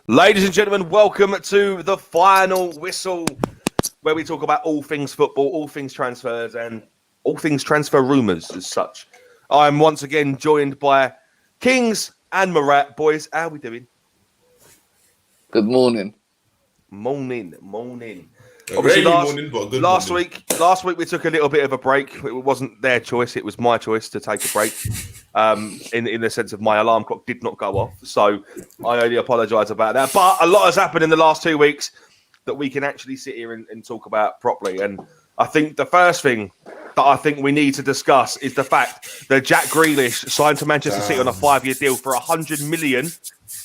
Ladies and gentlemen, welcome to the final whistle, where we talk about all things football, all things transfers, and all things transfer rumours as such. I'm once again joined by Kings and Murat. Boys, how are we doing? Good morning. Morning. Obviously, last week we took a little bit of a break. It wasn't their choice; it was my choice to take a break. In the sense of my alarm clock did not go off, so I only apologise about that. But a lot has happened in the last 2 weeks that we can actually sit here and talk about properly. And I think the first thing that I think we need to discuss is the fact that Jack Grealish signed to Manchester City on a 5-year deal for 100 million,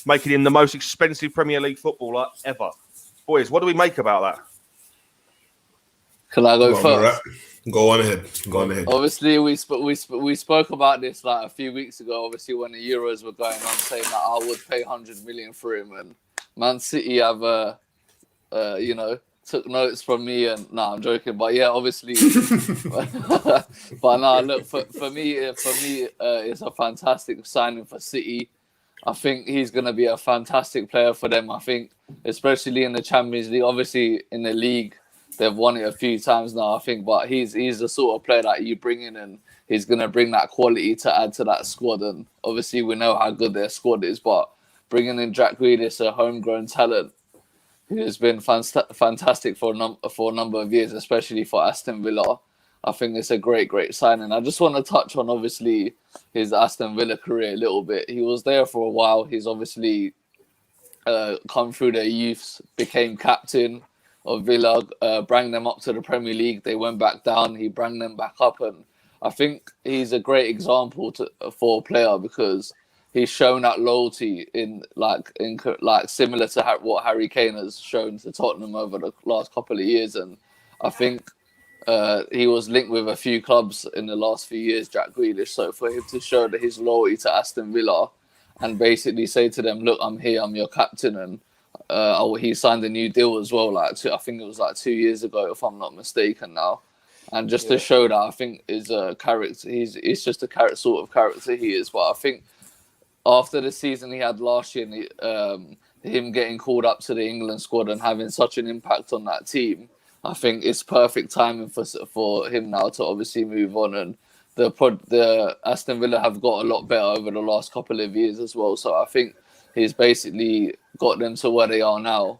making him the most expensive Premier League footballer ever. Boys, what do we make about that? Can I go first? Go on ahead. Obviously, we spoke about this like a few weeks ago. Obviously, when the Euros were going on, saying that I would pay 100 million for him, and Man City have took notes from me. And I'm joking, but yeah, obviously. But no, look, for me, it's a fantastic signing for City. I think he's going to be a fantastic player for them. I think, especially in the Champions League, obviously in the league. They've won it a few times now, I think, but he's the sort of player that you bring in and he's going to bring that quality to add to that squad. And obviously we know how good their squad is, but bringing in Jack Grealish, a homegrown talent who has been fantastic for a number of years, especially for Aston Villa, I think it's a great signing. I just want to touch on, obviously, his Aston Villa career a little bit. He was there for a while. He's obviously come through their youths, became captain of Villa, bring them up to the Premier League. They went back down. He brought them back up, and I think he's a great example for a player because he's shown that loyalty in similar to what Harry Kane has shown to Tottenham over the last couple of years. And I think he was linked with a few clubs in the last few years, Jack Grealish. So for him to show that his loyalty to Aston Villa and basically say to them, "Look, I'm here. I'm your captain," and he signed a new deal as well. I think it was 2 years ago, if I'm not mistaken now. And just to show that, I think is a character. He's just a sort of character he is. But I think after the season he had last year, him getting called up to the England squad and having such an impact on that team, I think it's perfect timing for him now to obviously move on. And the Aston Villa have got a lot better over the last couple of years as well. So I think he's basically got them to where they are now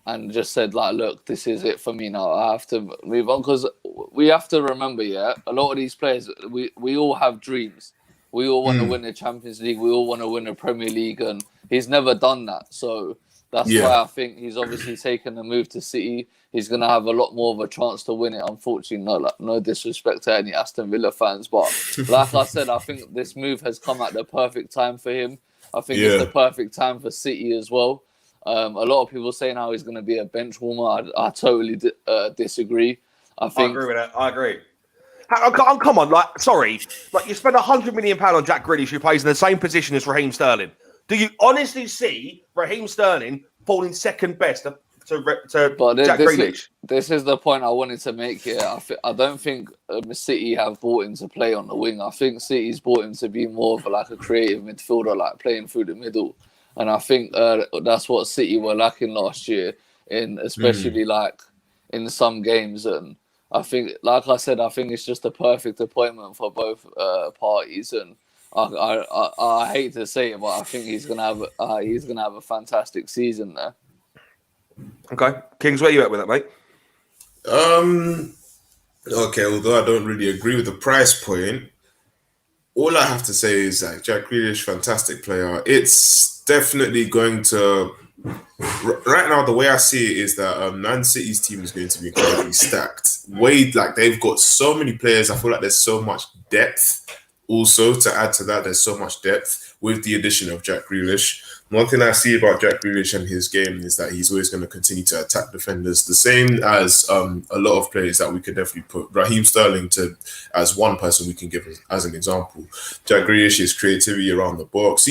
and just said, look, this is it for me now. I have to move on because we have to remember, a lot of these players, we all have dreams. We all want to win the Champions League. We all want to win the Premier League, and he's never done that. So that's why I think he's obviously taken the move to City. He's going to have a lot more of a chance to win it. Unfortunately, no disrespect to any Aston Villa fans, but like I said, I think this move has come at the perfect time for him. I think it's the perfect time for City as well. A lot of people saying how he's going to be a bench warmer. I totally disagree. I agree with that. I agree. Come on, you spend £100 million on Jack Grealish, who plays in the same position as Raheem Sterling. Do you honestly see Raheem Sterling falling second best to Jack Grealish? This is the point I wanted to make here. I don't think City have bought him to play on the wing. I think City's bought him to be more of a creative midfielder, playing through the middle. And I think that's what City were lacking last year, especially in some games. And I think, like I said, I think it's just a perfect appointment for both parties. And I hate to say it, but I think he's gonna have a fantastic season there. Okay, Kings, where you at with that, mate? Okay, although I don't really agree with the price point, all I have to say is that Jack Grealish, fantastic player. It's definitely going to. Right now, the way I see it is that Man City's team is going to be incredibly stacked. They've got so many players. I feel like there's so much depth. Also, to add to that, there's so much depth with the addition of Jack Grealish. One thing I see about Jack Grealish and his game is that he's always going to continue to attack defenders, the same as a lot of players that we could definitely put Raheem Sterling as one person we can give as an example. Jack Grealish's creativity around the box.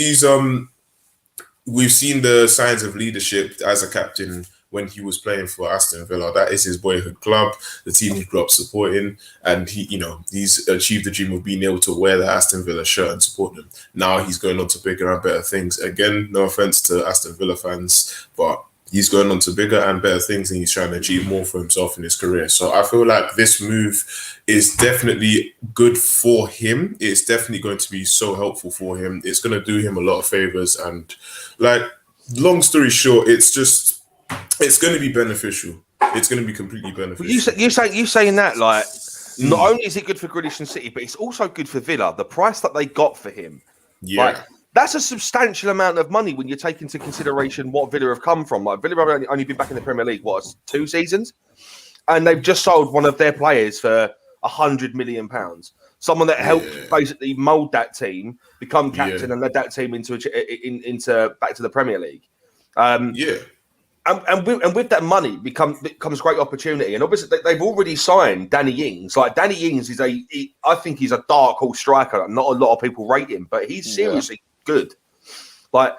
We've seen the signs of leadership as a captain when he was playing for Aston Villa. That is his boyhood club, the team he grew up supporting, and he's achieved the dream of being able to wear the Aston Villa shirt and support them. Now he's going on to bigger and better things. Again, no offense to Aston Villa fans, but he's going on to bigger and better things, and he's trying to achieve more for himself in his career. So I feel like this move is definitely good for him. It's definitely going to be so helpful for him. It's going to do him a lot of favors. And like, long story short, it's going to be beneficial. It's going to be completely beneficial. You saying that, like, not only is it good for Grealish and City, but it's also good for Villa. The price that they got for him. Yeah. Like, that's a substantial amount of money when you take into consideration what Villa have come from. Like, Villa have only been back in the Premier League, 2 seasons? And they've just sold one of their players for £100 million. Someone that helped basically mould that team, become captain, and led that team into back to the Premier League. And with that money becomes great opportunity. And obviously they've already signed Danny Ings. Like, Danny Ings I think he's a dark horse striker. Not a lot of people rate him, but he's seriously good. Like,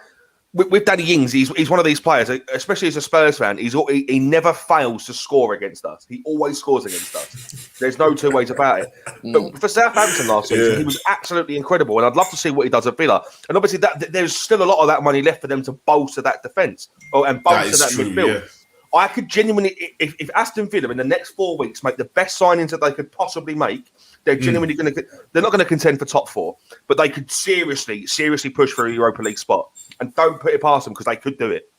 with Danny Ings, he's one of these players, especially as a Spurs fan. He never fails to score against us. He always scores against us. There's no two ways about it. But for Southampton last season, he was absolutely incredible, and I'd love to see what he does at Villa. And obviously, there's still a lot of that money left for them to bolster that defence and bolster that midfield. Yeah. I could genuinely, if Aston Villa in the next 4 weeks make the best signings that they could possibly make, they're genuinely they're not going to contend for top 4, but they could seriously push for a Europa League spot. And don't put it past them, because they could do it.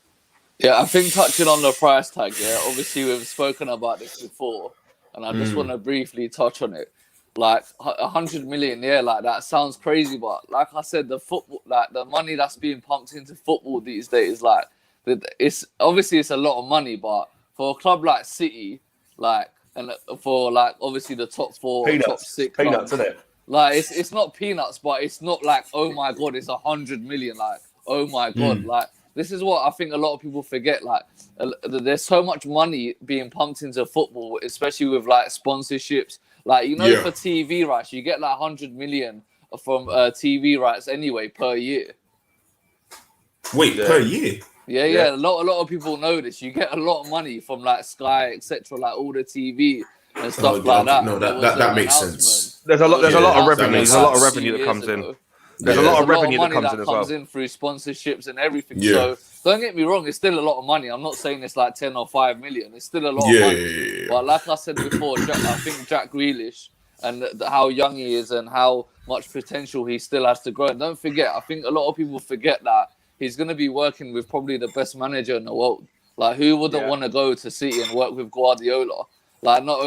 Yeah, I think touching on the price tag, obviously we've spoken about this before, and I just want to briefly touch on it. Like, 100 million, like, that sounds crazy, but like I said, the football, like, the money that's being pumped into football these days, like, it's obviously it's a lot of money, but for a club like City, like, and for, like, obviously the top 4, top 6 peanuts, isn't it? Like, it's not peanuts, but it's not like, oh my god, it's 100 million, like, oh my god, like, this is what I think a lot of people forget. Like, there's so much money being pumped into football, especially with, like, sponsorships. Like, for TV rights, you get like 100 million from TV rights anyway per year. Wait, per year? Yeah. A lot of people know this. You get a lot of money from, like, Sky, etc., like all the TV and stuff like that. No, that makes sense. There's a lot of revenue. There's a lot of revenue that comes in. There's a lot of revenue that comes in as well. In through sponsorships and everything. Yeah. So don't get me wrong, it's still a lot of money. I'm not saying it's like 10 or 5 million. It's still a lot of money. But like I said before, I think Jack Grealish and how young he is and how much potential he still has to grow. And don't forget, I think a lot of people forget that he's going to be working with probably the best manager in the world. Like, who wouldn't want to go to City and work with Guardiola? Like, not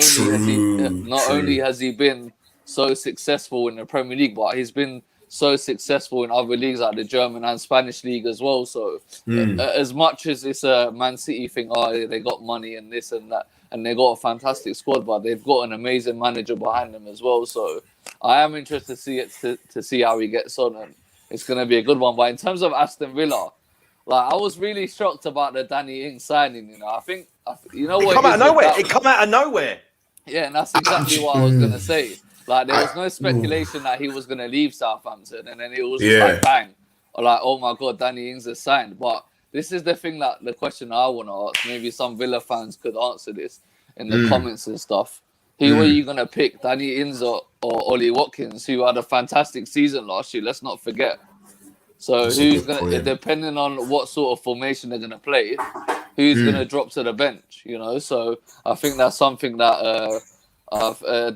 only has he been so successful in the Premier League, but he's been so successful in other leagues like the German and Spanish league as well. So as much as it's a Man City thing, they got money and this and that, and they got a fantastic squad, but they've got an amazing manager behind them as well. So I am interested to see how he gets on, and it's going to be a good one. But in terms of Aston Villa, like, I was really shocked about the Danny Ings signing. I think what? It come out of nowhere. Yeah, and that's exactly what I was going to say. Like, there was no speculation that he was going to leave Southampton, and then it was just like, bang. Or like, oh my God, Danny Ings is signed. But this is the question I want to ask. Maybe some Villa fans could answer this in the comments and stuff. Who are you going to pick, Danny Ings or Ollie Watkins, who had a fantastic season last year? Let's not forget. So who's going to, depending on what sort of formation they're going to play, who's going to drop to the bench, So I think that's something that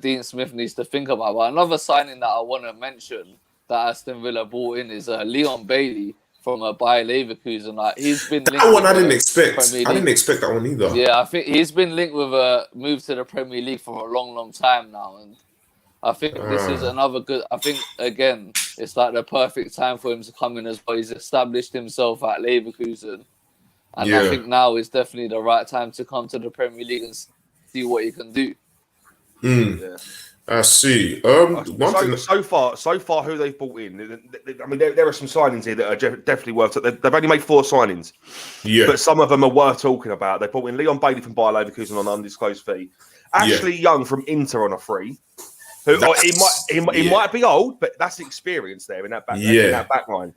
Dean Smith needs to think about. But another signing that I want to mention that Aston Villa brought in is Leon Bailey from Bayer Leverkusen. Like, he's been linked. That one I didn't expect. I didn't expect that one either. Yeah, I think he's been linked with a move to the Premier League for a long, long time now, and I think this is another good. I think again, it's like the perfect time for him to come in as well. He's established himself at Leverkusen, and I think now is definitely the right time to come to the Premier League and see what he can do. I see. So far, who they've brought in. I mean, there are some signings here that are definitely worth it. They've only made 4 signings, but some of them are worth talking about. They brought in Leon Bailey from Bayer Leverkusen on an undisclosed fee. Ashley Young from Inter on a free. Who he might be old, but that's experience there in that back line.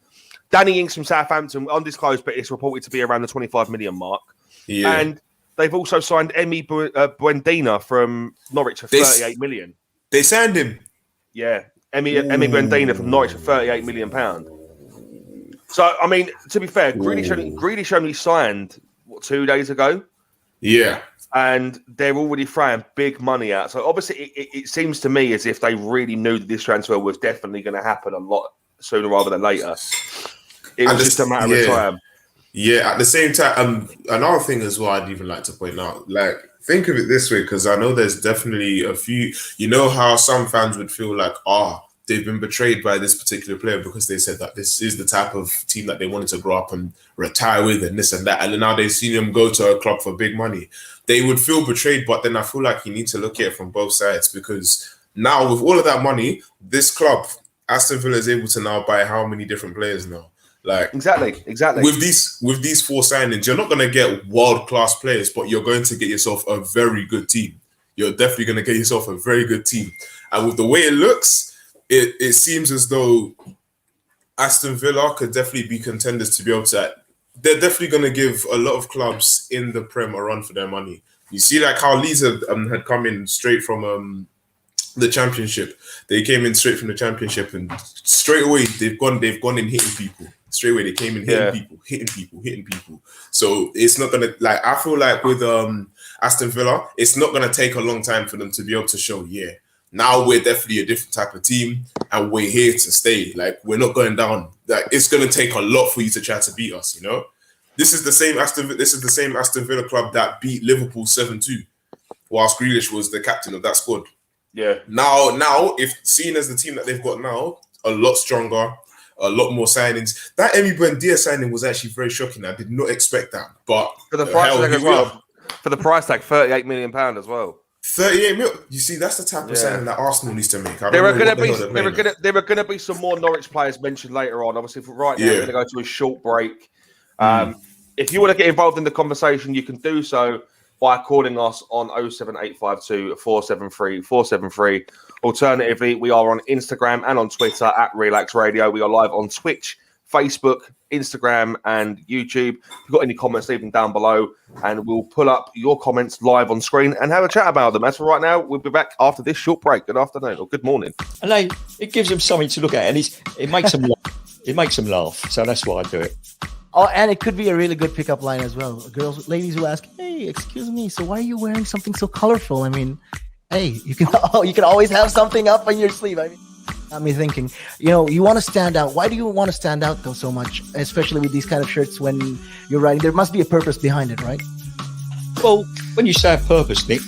Danny Ings from Southampton, undisclosed, but it's reported to be around the 25 million mark. Yeah. And they've also signed Emi Buendía from Norwich for 38 million. They signed him. Yeah, Emi Buendía from Norwich for 38 million pound. So I mean, to be fair, Grealish only signed 2 days ago. Yeah. And they're already throwing big money out. So obviously, it seems to me as if they really knew that this transfer was definitely going to happen a lot sooner rather than later. It was just a matter of time. Yeah, at the same time, another thing as well I'd even like to point out, like, think of it this way, because I know there's definitely a few, you know how some fans would feel like, they've been betrayed by this particular player because they said that this is the type of team that they wanted to grow up and retire with and this and that. And now they've seen him go to a club for big money. They would feel betrayed, but then I feel like you need to look at it from both sides, because now with all of that money, this club, Aston Villa, is able to now buy how many different players now? Like exactly. With these 4 signings, you're not going to get world-class players, but you're going to get yourself a very good team. You're definitely going to get yourself a very good team. And with the way it looks, it seems as though Aston Villa could definitely be contenders to be able to. They're definitely going to give a lot of clubs in the Prem a run for their money. You see, like how Leeds had come in straight from the Championship. They came in straight from the Championship, and straight away they've gone in hitting people. Straight away they came in hitting people. So it's not gonna, like, I feel like with Aston Villa, it's not gonna take a long time for them to be able to show, now we're definitely a different type of team and we're here to stay. Like, we're not going down. Like, it's gonna take a lot for you to try to beat us, you know? This is the same Aston Villa club that beat Liverpool 7-2, whilst Grealish was the captain of that squad. Yeah. Now, if seen as the team that they've got now, a lot stronger, a lot more signings. That Emi Buendía signing was actually very shocking. I did not expect that. But for the price tag as well. For the price tag, £38 million as well. 38 million. You see, that's the type of signing that Arsenal needs to make. There are going to be some more Norwich players mentioned later on. Obviously, for right now, we're going to go to a short break. If you want to get involved in the conversation, you can do so by calling us on 07852 473 473. Alternatively, we are on Instagram and on Twitter at Relaks Radio. We are live on Twitch, Facebook, Instagram, and YouTube. If you've got any comments, leave them down below, and we'll pull up your comments live on screen and have a chat about them. As for right now, we'll be back after this short break. Good afternoon or good morning. And it gives them something to look at, and it makes them laugh. It makes them laugh, so that's why I do it. Oh, and it could be a really good pickup line as well. Ladies who ask, "Hey, excuse me, so why are you wearing something so colorful?" I mean, hey, you can always have something up on your sleeve. I mean, got me thinking. You want to stand out. Why do you want to stand out though so much, especially with these kind of shirts when you're riding? There must be a purpose behind it, right? Well, when you say a purpose, Nick,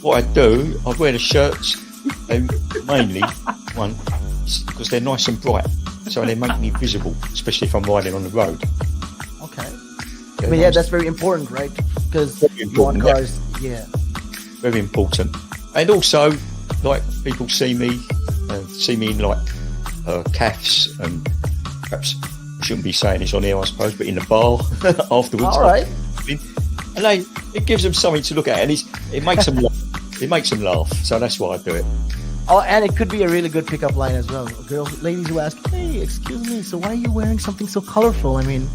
what I do, I wear the shirts, and mainly one because they're nice and bright. So they make me visible, especially if I'm riding on the road. Okay. But that's very important, right? Because you want cars, very important. And also, like, people see me in like calves, and perhaps I shouldn't be saying this on here, I suppose, but in the bar afterwards. All right. And it gives them something to look at, and it makes them laugh. It makes them laugh, so that's why I do it. Oh, and it could be a really good pickup line as well. Ladies who ask, "Hey, excuse me, so why are you wearing something so colorful?" I mean,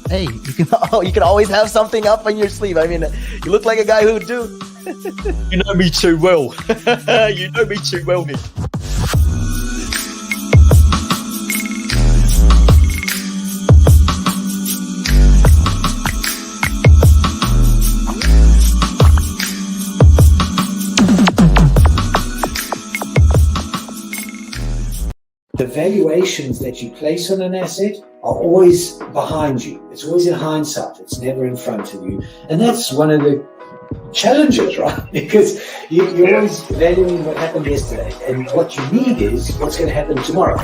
hey, you can always have something up on your sleeve. I mean, you look like a guy who would do. You know me too well. You know me too well, Nick. The valuations that you place on an asset are always behind you. It's always in hindsight. It's never in front of you. And that's one of the challenges, right? Because you're always valuing what happened yesterday. And what you need is what's going to happen tomorrow.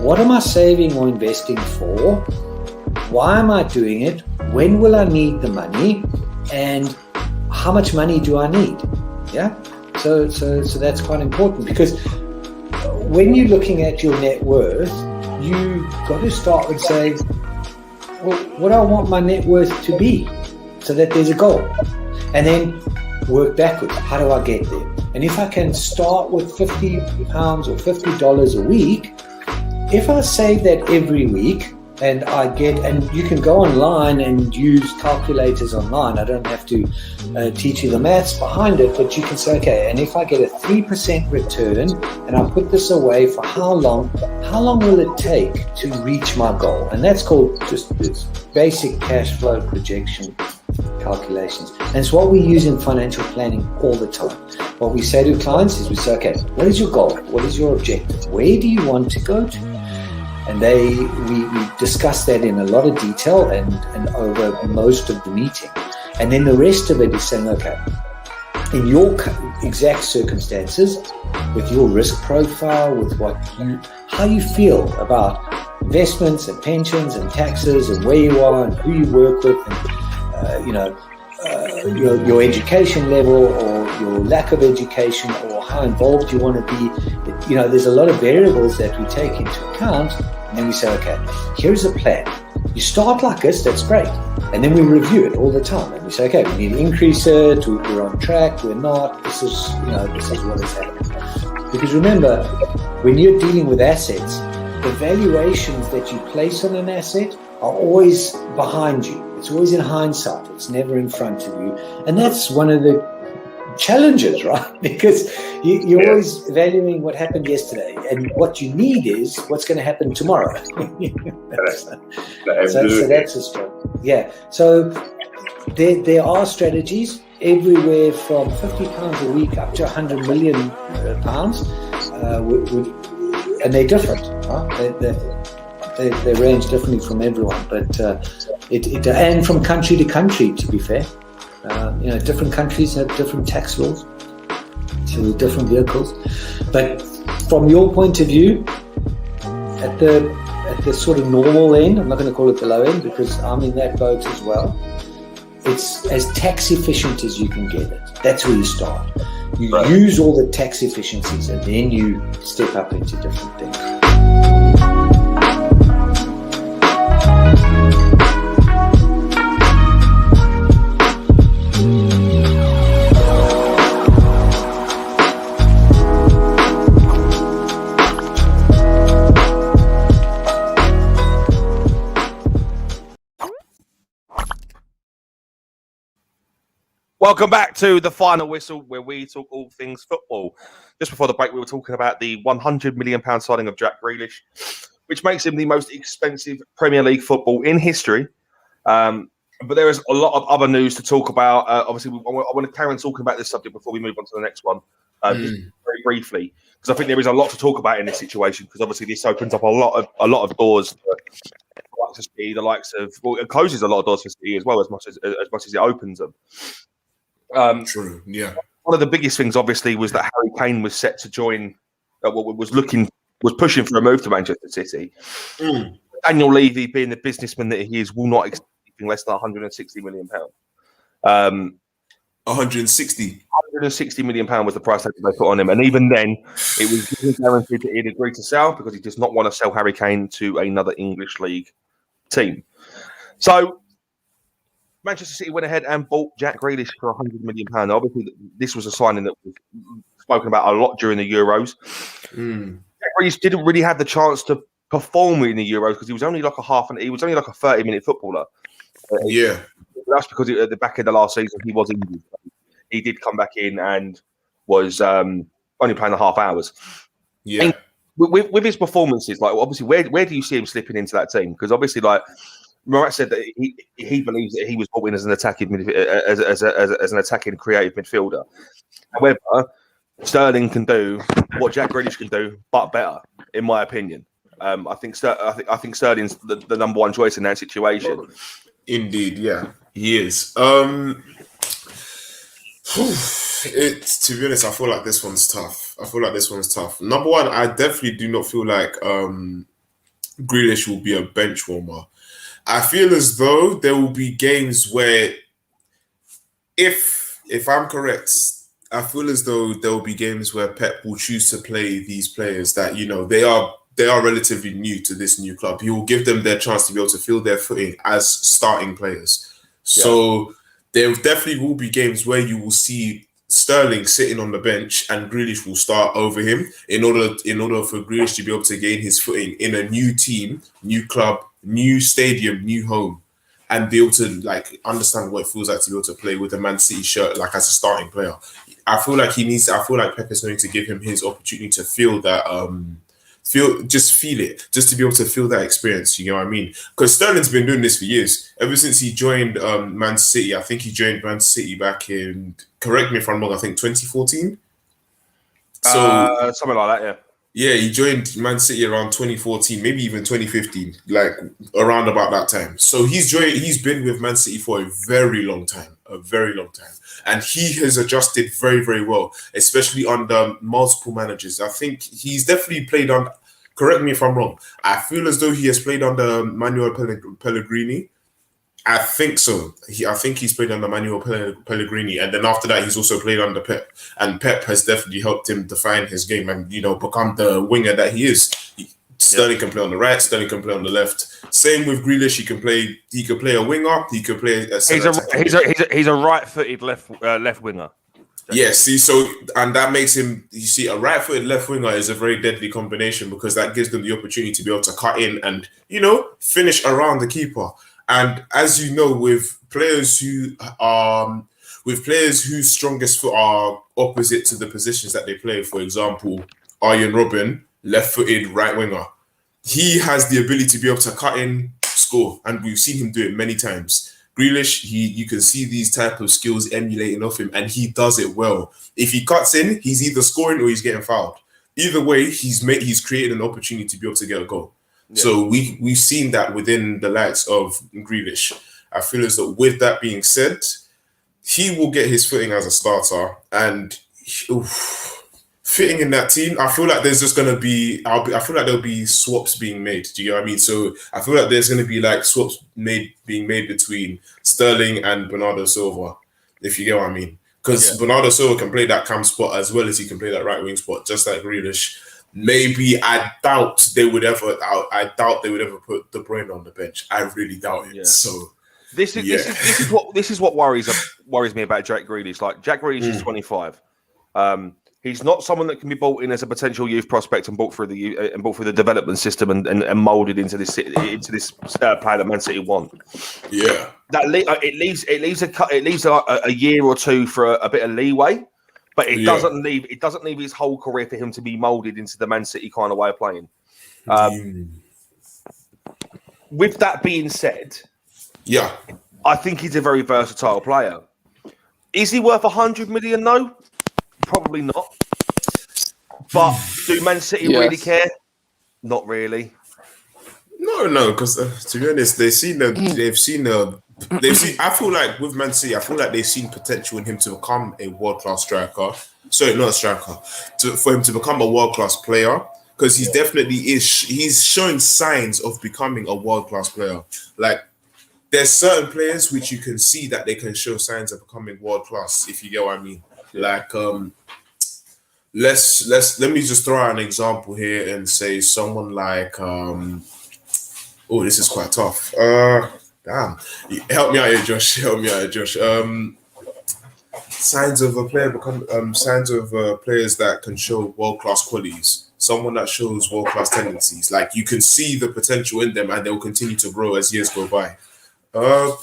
What am I saving or investing for? Why am I doing it? When will I need the money? And how much money do I need? Yeah. So that's quite important, because when you're looking at your net worth, you've got to start with saying, well, what do I want my net worth to be, so that there's a goal, and then work backwards. How do I get there? And if I can start with £50 or $50 a week, if I save that every week, and and you can go online and use calculators online. I don't have to teach you the maths behind it, but you can say, okay, and if I get a 3% return and I put this away for how long will it take to reach my goal? And that's called just this basic cash flow projection calculations. And it's what we use in financial planning all the time. What we say to clients is we say, okay, what is your goal? What is your objective? Where do you want to go to? And we discuss that in a lot of detail and over most of the meeting. And then the rest of it is saying, okay, in your exact circumstances, with your risk profile, with how you feel about investments and pensions and taxes and where you are and who you work with and your education level or your lack of education or how involved you want to be. There's a lot of variables that we take into account, and then we say, okay, here's a plan. You start like this, that's great. And then we review it all the time. And we say, okay, we need to increase it, we're on track, we're not, this is what is happening. Because remember, when you're dealing with assets, the valuations that you place on an asset are always behind you. It's always in hindsight. It's never in front of you. And that's one of the challenges, right? Because you're always valuing what happened yesterday. And what you need is what's going to happen tomorrow. So that's a struggle. Yeah. So there are strategies everywhere from £50 a week up to £100 million. And they're different. Huh? They range differently from everyone, but and from country to country, to be fair. Different countries have different tax laws, so different vehicles. But from your point of view, at the sort of normal end, I'm not going to call it the low end because I'm in that boat as well. It's as tax efficient as you can get it. That's where you start. You use all the tax efficiencies, and then you step up into different things. Welcome back to the final whistle, where we talk all things football. Just before the break, we were talking about the £100 million signing of Jack Grealish, which makes him the most expensive Premier League football in history. But there is a lot of other news to talk about. Obviously, I want to carry on talking about this subject before we move on to the next one, just very briefly, because I think there is a lot to talk about in this situation. Because obviously, this opens up a lot of doors for the likes of City, it closes a lot of doors for City as well, as much as it opens them. True. Yeah. One of the biggest things, obviously, was that Harry Kane was set to join. Was pushing for a move to Manchester City. Daniel Levy, being the businessman that he is, will not accept anything less than £160 million. 160 million pound was the price that they put on him, and even then, it was guaranteed that he'd agree to sell because he does not want to sell Harry Kane to another English league team. So Manchester City went ahead and bought Jack Grealish for £100 million. Obviously, this was a signing that was spoken about a lot during the Euros. Jack Grealish didn't really have the chance to perform in the Euros because he was only like a 30-minute footballer. That's because at the back end of last season he was injured. He did come back in and was only playing the half hours. Yeah. And with his performances, like obviously, where do you see him slipping into that team? Because obviously, like Murat said that he believes that he was brought in as an attacking as an attacking creative midfielder. However, Sterling can do what Jack Grealish can do, but better, in my opinion. I think Sterling's the number one choice in that situation. Indeed, yeah, he is. To be honest, I feel like this one's tough. Number one, I definitely do not feel like Grealish will be a bench warmer. I feel as though there will be games where, if I'm correct, I feel as though there will be games where Pep will choose to play these players that, they are relatively new to this new club. He will give them their chance to be able to feel their footing as starting players. So there definitely will be games where you will see Sterling sitting on the bench and Grealish will start over him in order for Grealish to be able to gain his footing in a new team, new club, new stadium, new home, and be able to like understand what it feels like to be able to play with a Man City shirt, like as a starting player. I feel like Pep is going to give him his opportunity to feel that, feel it, just to be able to feel that experience. You know what I mean? Because Sterling's been doing this for years, ever since he joined Man City. I think he joined Man City back in, correct me if I'm wrong, I think 2014. So something like that, yeah. Yeah, he joined Man City around 2014, maybe even 2015, like around about that time. So he's been with Man City for a very long time, and he has adjusted very, very well, especially under multiple managers. I think he's definitely played on. Correct me if I'm wrong. I feel as though he has played under Manuel Pellegrini. I think so. I think he's played under Manuel Pellegrini, and then after that, he's also played under Pep. And Pep has definitely helped him define his game and become the winger that he is. Sterling can play on the right. Sterling can play on the left. Same with Grealish. He could play a winger. He could play a center. He's a right-footed left winger. Yeah, see, so, and that makes him, you see, a right-footed left winger is a very deadly combination, because that gives them the opportunity to be able to cut in and, finish around the keeper. And as you know, with players whose strongest foot are opposite to the positions that they play, for example, Arjen Robben, left-footed right winger, he has the ability to be able to cut in, score, and we've seen him do it many times. Grealish, you can see these type of skills emulating off him, and he does it well. If he cuts in, he's either scoring or he's getting fouled. Either way, he's created an opportunity to be able to get a goal. Yeah. So we've seen that within the likes of Grealish. I feel as though, with that being said, he will get his footing as a starter, and fitting in that team, I feel like there's just going to be, I feel like there'll be swaps being made. Do you know what I mean? So I feel like there's going to be like swaps being made between Sterling and Bernardo Silva, if you get what I mean. Because Bernardo Silva can play that cam spot as well as he can play that right wing spot, just like Grealish. Maybe I doubt they would ever put De Bruyne on the bench. I really doubt it. Yeah. So this is what worries me about Jack Grealish. Like, Jack Grealish is 25. He's not someone that can be brought in as a potential youth prospect and brought through the development system and molded into this player that Man City want. Yeah, it leaves a year or two for a bit of leeway. But it doesn't leave his whole career for him to be molded into the Man City kind of way of playing. With that being said, I think he's a very versatile player. Is he worth 100 million? No, probably not. But do Man City really care? Not really. No, because to be honest, I feel like with Man City, they've seen potential in him to become a world-class striker. Sorry, not a striker. For him to become a world-class player, because he's definitely he's showing signs of becoming a world-class player. Like, there's certain players which you can see that they can show signs of becoming world-class, if you get what I mean. Like, let me just throw out an example here and say someone like this is quite tough. Damn. Help me out here, Josh. Signs of players that can show world-class qualities. Someone that shows world-class tendencies. Like, you can see the potential in them and they'll continue to grow as years go by. I'll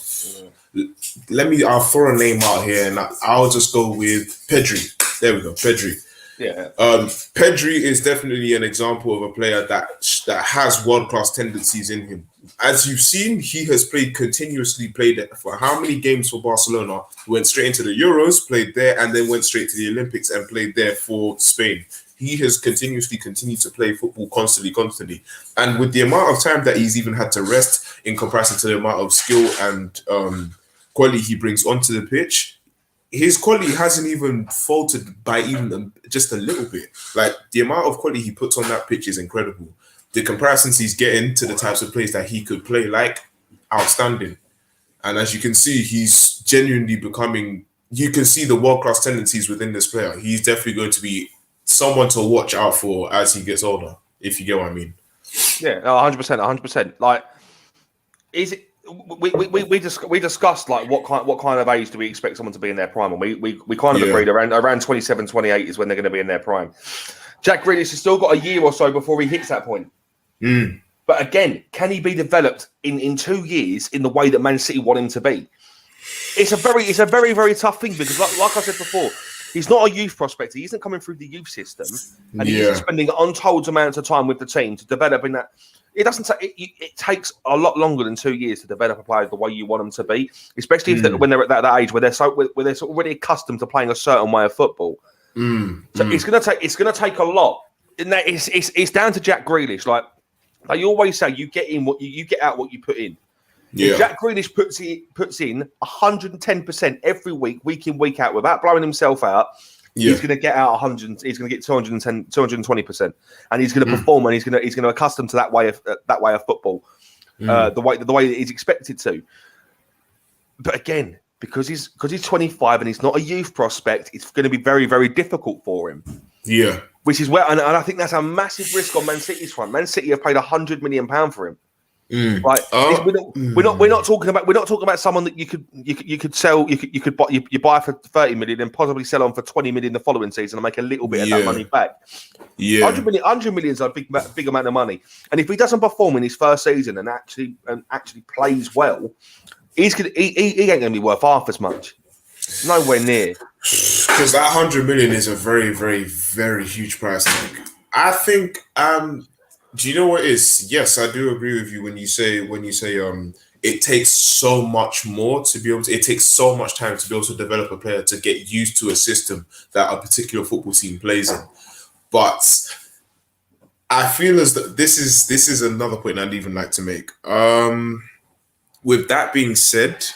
throw a name out here and I'll just go with Pedri. There we go, Pedri. Yeah. Pedri is definitely an example of a player that has world-class tendencies in him. As you've seen, he has continuously played for how many games for Barcelona? Went straight into the Euros, played there, and then went straight to the Olympics and played there for Spain. He has continued to play football constantly. And with the amount of time that he's even had to rest in comparison to the amount of skill and quality he brings onto the pitch, his quality hasn't even faltered by even just a little bit. Like, the amount of quality he puts on that pitch is incredible. The comparisons he's getting to the types of plays that he could play, like, outstanding. And as you can see, he's genuinely becoming, you can see the world-class tendencies within this player. He's definitely going to be someone to watch out for as he gets older, if you get what I mean. Yeah, 100%. Like, is it? We discussed like what kind of age do we expect someone to be in their prime, and we kind of agreed around 27, 28 is when they're going to be in their prime. Jack Grealish has still got a year or so before he hits that point. But again, can he be developed in 2 years in the way that Man City want him to be? It's a very, very tough thing because, like I said before, he's not a youth prospect. He isn't coming through the youth system, and he isn't spending untold amounts of time with the team to develop in that. It doesn't take. It takes a lot longer than 2 years to develop a player the way you want them to be, especially when they're at that age where they're already accustomed to playing a certain way of football. So it's gonna take a lot. And that it's down to Jack Grealish. Like they always say, you get in what you get out what you put in. Yeah. If Jack Grealish puts in 110% every week in, week out, without blowing himself out, he's going to get out 100. He's going to get 210, 220%, and he's going to perform, and he's going to accustom to that way of football, the way that he's expected to. But again, because he's 25 and he's not a youth prospect, it's going to be very, very difficult for him. Yeah, which is where, and I think that's a massive risk on Man City's front. Man City have paid £100 million for him. Right, we're not talking about someone that you could sell, you could buy for 30 million and possibly sell on for 20 million the following season and make a little bit of that money back. 100 million is a big amount of money, and if he doesn't perform in his first season and actually plays well, he ain't gonna be worth half as much. Nowhere near, because that 100 million is a very, very, very huge price tag. I think. Do you know what it is? Yes, I do agree with you when you say it takes so much more to be able to. It takes so much time to be able to develop a player to get used to a system that a particular football team plays in. But I feel as that this is another point I'd even like to make. With that being said,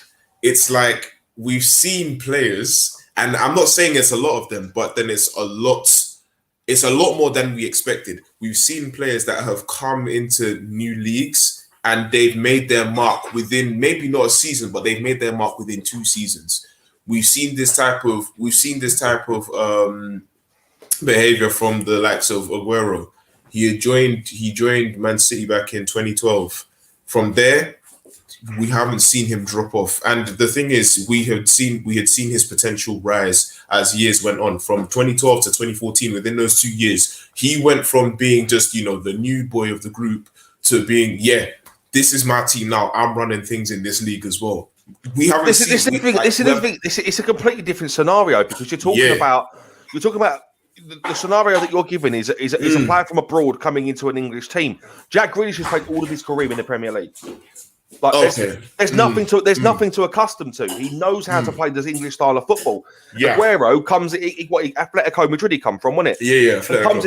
it's like we've seen players, and I'm not saying it's a lot of them, but then it's a lot more than we expected. We've seen players that have come into new leagues and they've made their mark within maybe not a season, but they've made their mark within 2 seasons. We've seen this type of behavior from the likes of Aguero. He joined Man City back in 2012. From there, we haven't seen him drop off. And the thing is, we had seen his potential rise as years went on. From 2012 to 2014, within those 2 years, he went from being just, the new boy of the group to being, this is my team now. I'm running things in this league as well. We haven't it's a completely different scenario, because you're talking about the scenario that you're giving is a player from abroad coming into an English team. Jack Grealish has played all of his career in the Premier League. Like there's nothing to accustom to. He knows how to play this English style of football. Aguero comes Atletico Madrid he come from, wasn't it? Comes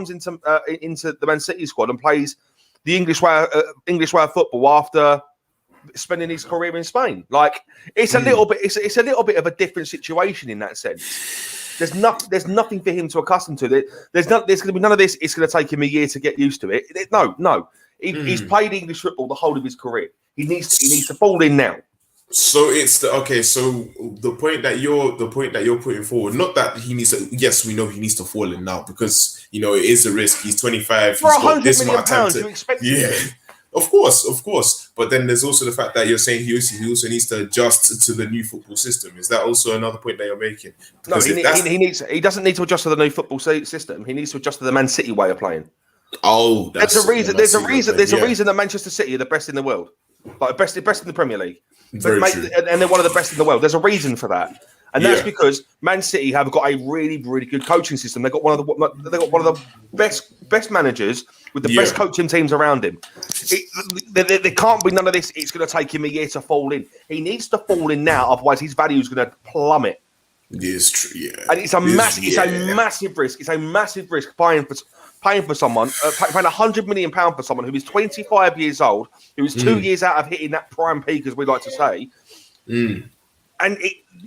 into the Man City squad and plays the English way of football after spending his career in Spain. Like it's a little bit of a different situation in that sense. There's nothing for him to accustom to. There's going to be none of this. It's going to take him a year to get used to it. No. He's played English football the whole of his career. He needs to fall in now. So it's the point that you're putting forward. Not that he needs to. Yes, we know he needs to fall in now, because it is a risk. He's 25. For £100 million, you expect Of course. But then there's also the fact that you're saying he also needs to adjust to the new football system. Is that also another point that you're making? Because he doesn't need to adjust to the new football system. He needs to adjust to the Man City way of playing. Oh, there's a reason that Manchester City are the best in the world, like best in the Premier League. Very true. And they're one of the best in the world. There's a reason for that, and that's because Man City have got a really, really good coaching system. They've got one of the best managers with the best coaching teams around him. There can't be none of this. It's going to take him a year to fall in. He needs to fall in now, otherwise his value is going to plummet. It's true, and it's a massive risk. It's a massive risk paying for someone, paying £100 million for someone who is 25 years old, who is 2 years out of hitting that prime peak, as we like to say. And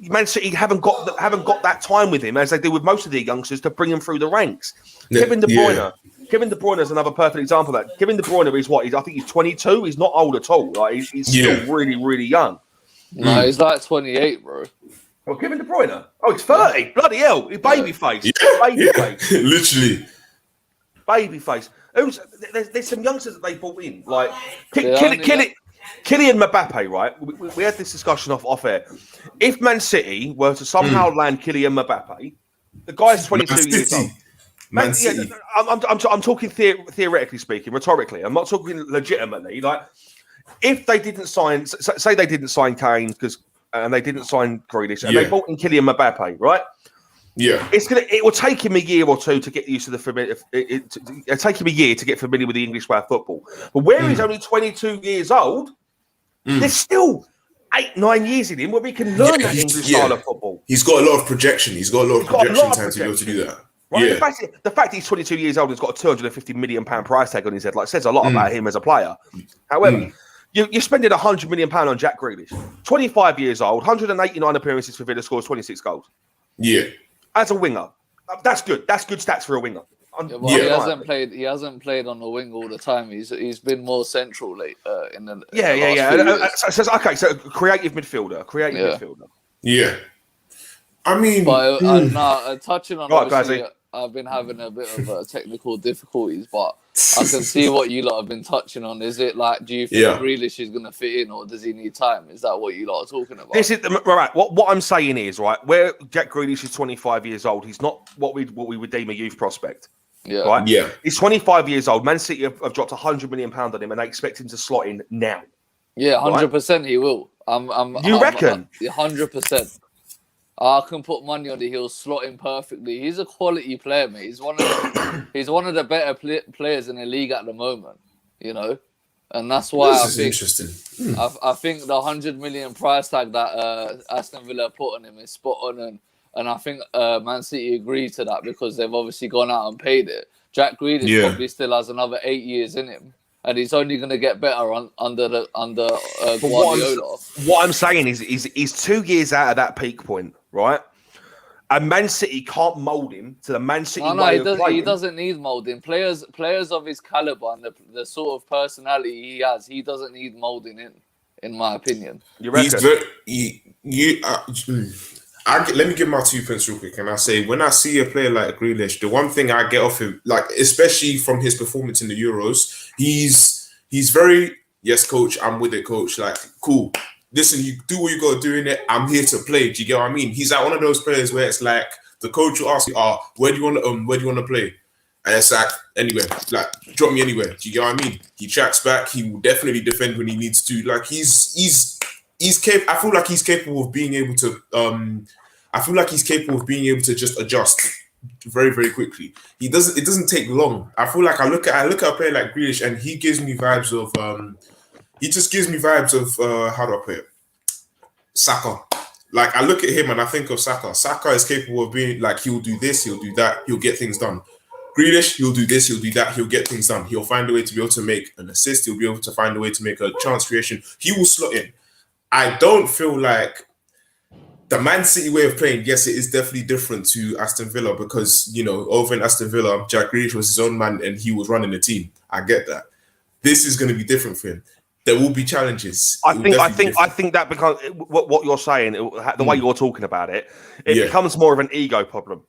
Man City haven't got that time with him, as they do with most of the youngsters, to bring him through the ranks. Kevin De Bruyne is another perfect example of that. Kevin De Bruyne is what? I think he's 22. He's not old at all. Like he's still really, really young. No, he's like 28, bro. Well, Kevin De Bruyne. Oh, he's 30. Bloody hell. He's baby face. Baby face. Literally. Baby face. There's some youngsters that they brought in, like Kylian Mbappe, right? We had this discussion off air. If Man City were to somehow land Kylian Mbappe, the guy's 22 years old. Man Yeah, City. I'm talking theoretically speaking, rhetorically. I'm not talking legitimately. Like, if they didn't sign, say they didn't sign Kane and they didn't sign Grealish, and they bought in Kylian Mbappe, right? Yeah. It will take him a year or two to get used to the familiar. It'll take him a year to get familiar with the English way of football. But where he's only 22 years old, there's still 8-9 years in him where we can learn that English style of football. He's got a lot of projection. He's got a lot of projection time to be able to do that. Right? Yeah. The fact he's 22 years old and has got a £250 million price tag on his head, like, says a lot about him as a player. However, you're spending £100 million on Jack Grealish, 25 years old, 189 appearances for Villa, scores 26 goals. Yeah. As a winger, that's good. That's good stats for a winger. He hasn't played on the wing all the time. He's been more central late in the So creative midfielder. Yeah. I mean, but touching on obviously, I've been having a bit of technical difficulties, but I can see what you lot have been touching on. Is it like, do you think Grealish is going to fit in, or does he need time? Is that what you lot are talking about? This is right. What I'm saying is, right, where Jack Grealish is 25 years old, he's not what we would deem a youth prospect. Yeah. Right? Yeah. He's 25 years old. Man City have dropped £100 million on him, and they expect him to slot in now. Yeah, 100% he will. You reckon? 100%. I can put money on it. He'll slot in perfectly. He's a quality player, mate. He's one of the better players in the league at the moment, you know, and that's why interesting. I think the 100 million price tag that Aston Villa put on him is spot on, and I think Man City agreed to that because they've obviously gone out and paid it. Jack Grealish probably still has another 8 years in him, and he's only going to get better under Guardiola. What I'm saying is he's 2 years out of that peak point, right? And Man City can't mould him to the Man City way of playing. He doesn't need moulding. Players of his caliber and the sort of personality he has, he doesn't need moulding in my opinion. You reckon? Let me give my 2 pence real quick, and I say, when I see a player like Grealish, the one thing I get off him, like especially from his performance in the Euros, he's very, yes, coach, I'm with it, coach. Like, cool. Listen, you do what you got to do in it. I'm here to play. Do you get what I mean? He's like one of those players where it's like the coach will ask you, where do you want to play? And it's like, anywhere, like, drop me anywhere. Do you get what I mean? He tracks back. He will definitely defend when he needs to. Like, he's capable. I feel like he's capable of being able to. I feel like he's capable of being able to just adjust very, very quickly. It doesn't take long. I feel like I look at a player like Grealish, and he gives me vibes of. He just gives me vibes of how do I put it? Saka. Like, I look at him and I think of Saka. Saka is capable of being like, he'll do this, he'll do that, he'll get things done. Grealish, he'll do this, he'll do that, he'll get things done. He'll find a way to be able to make an assist. He'll be able to find a way to make a chance creation. He will slot in. I don't feel like the Man City way of playing, yes, it is definitely different to Aston Villa because, you know, over in Aston Villa, Jack Grealish was his own man and he was running the team. I get that. This is going to be different for him. There will be challenges. I think that becomes what you're saying. The way you're talking about it, becomes more of an ego problem.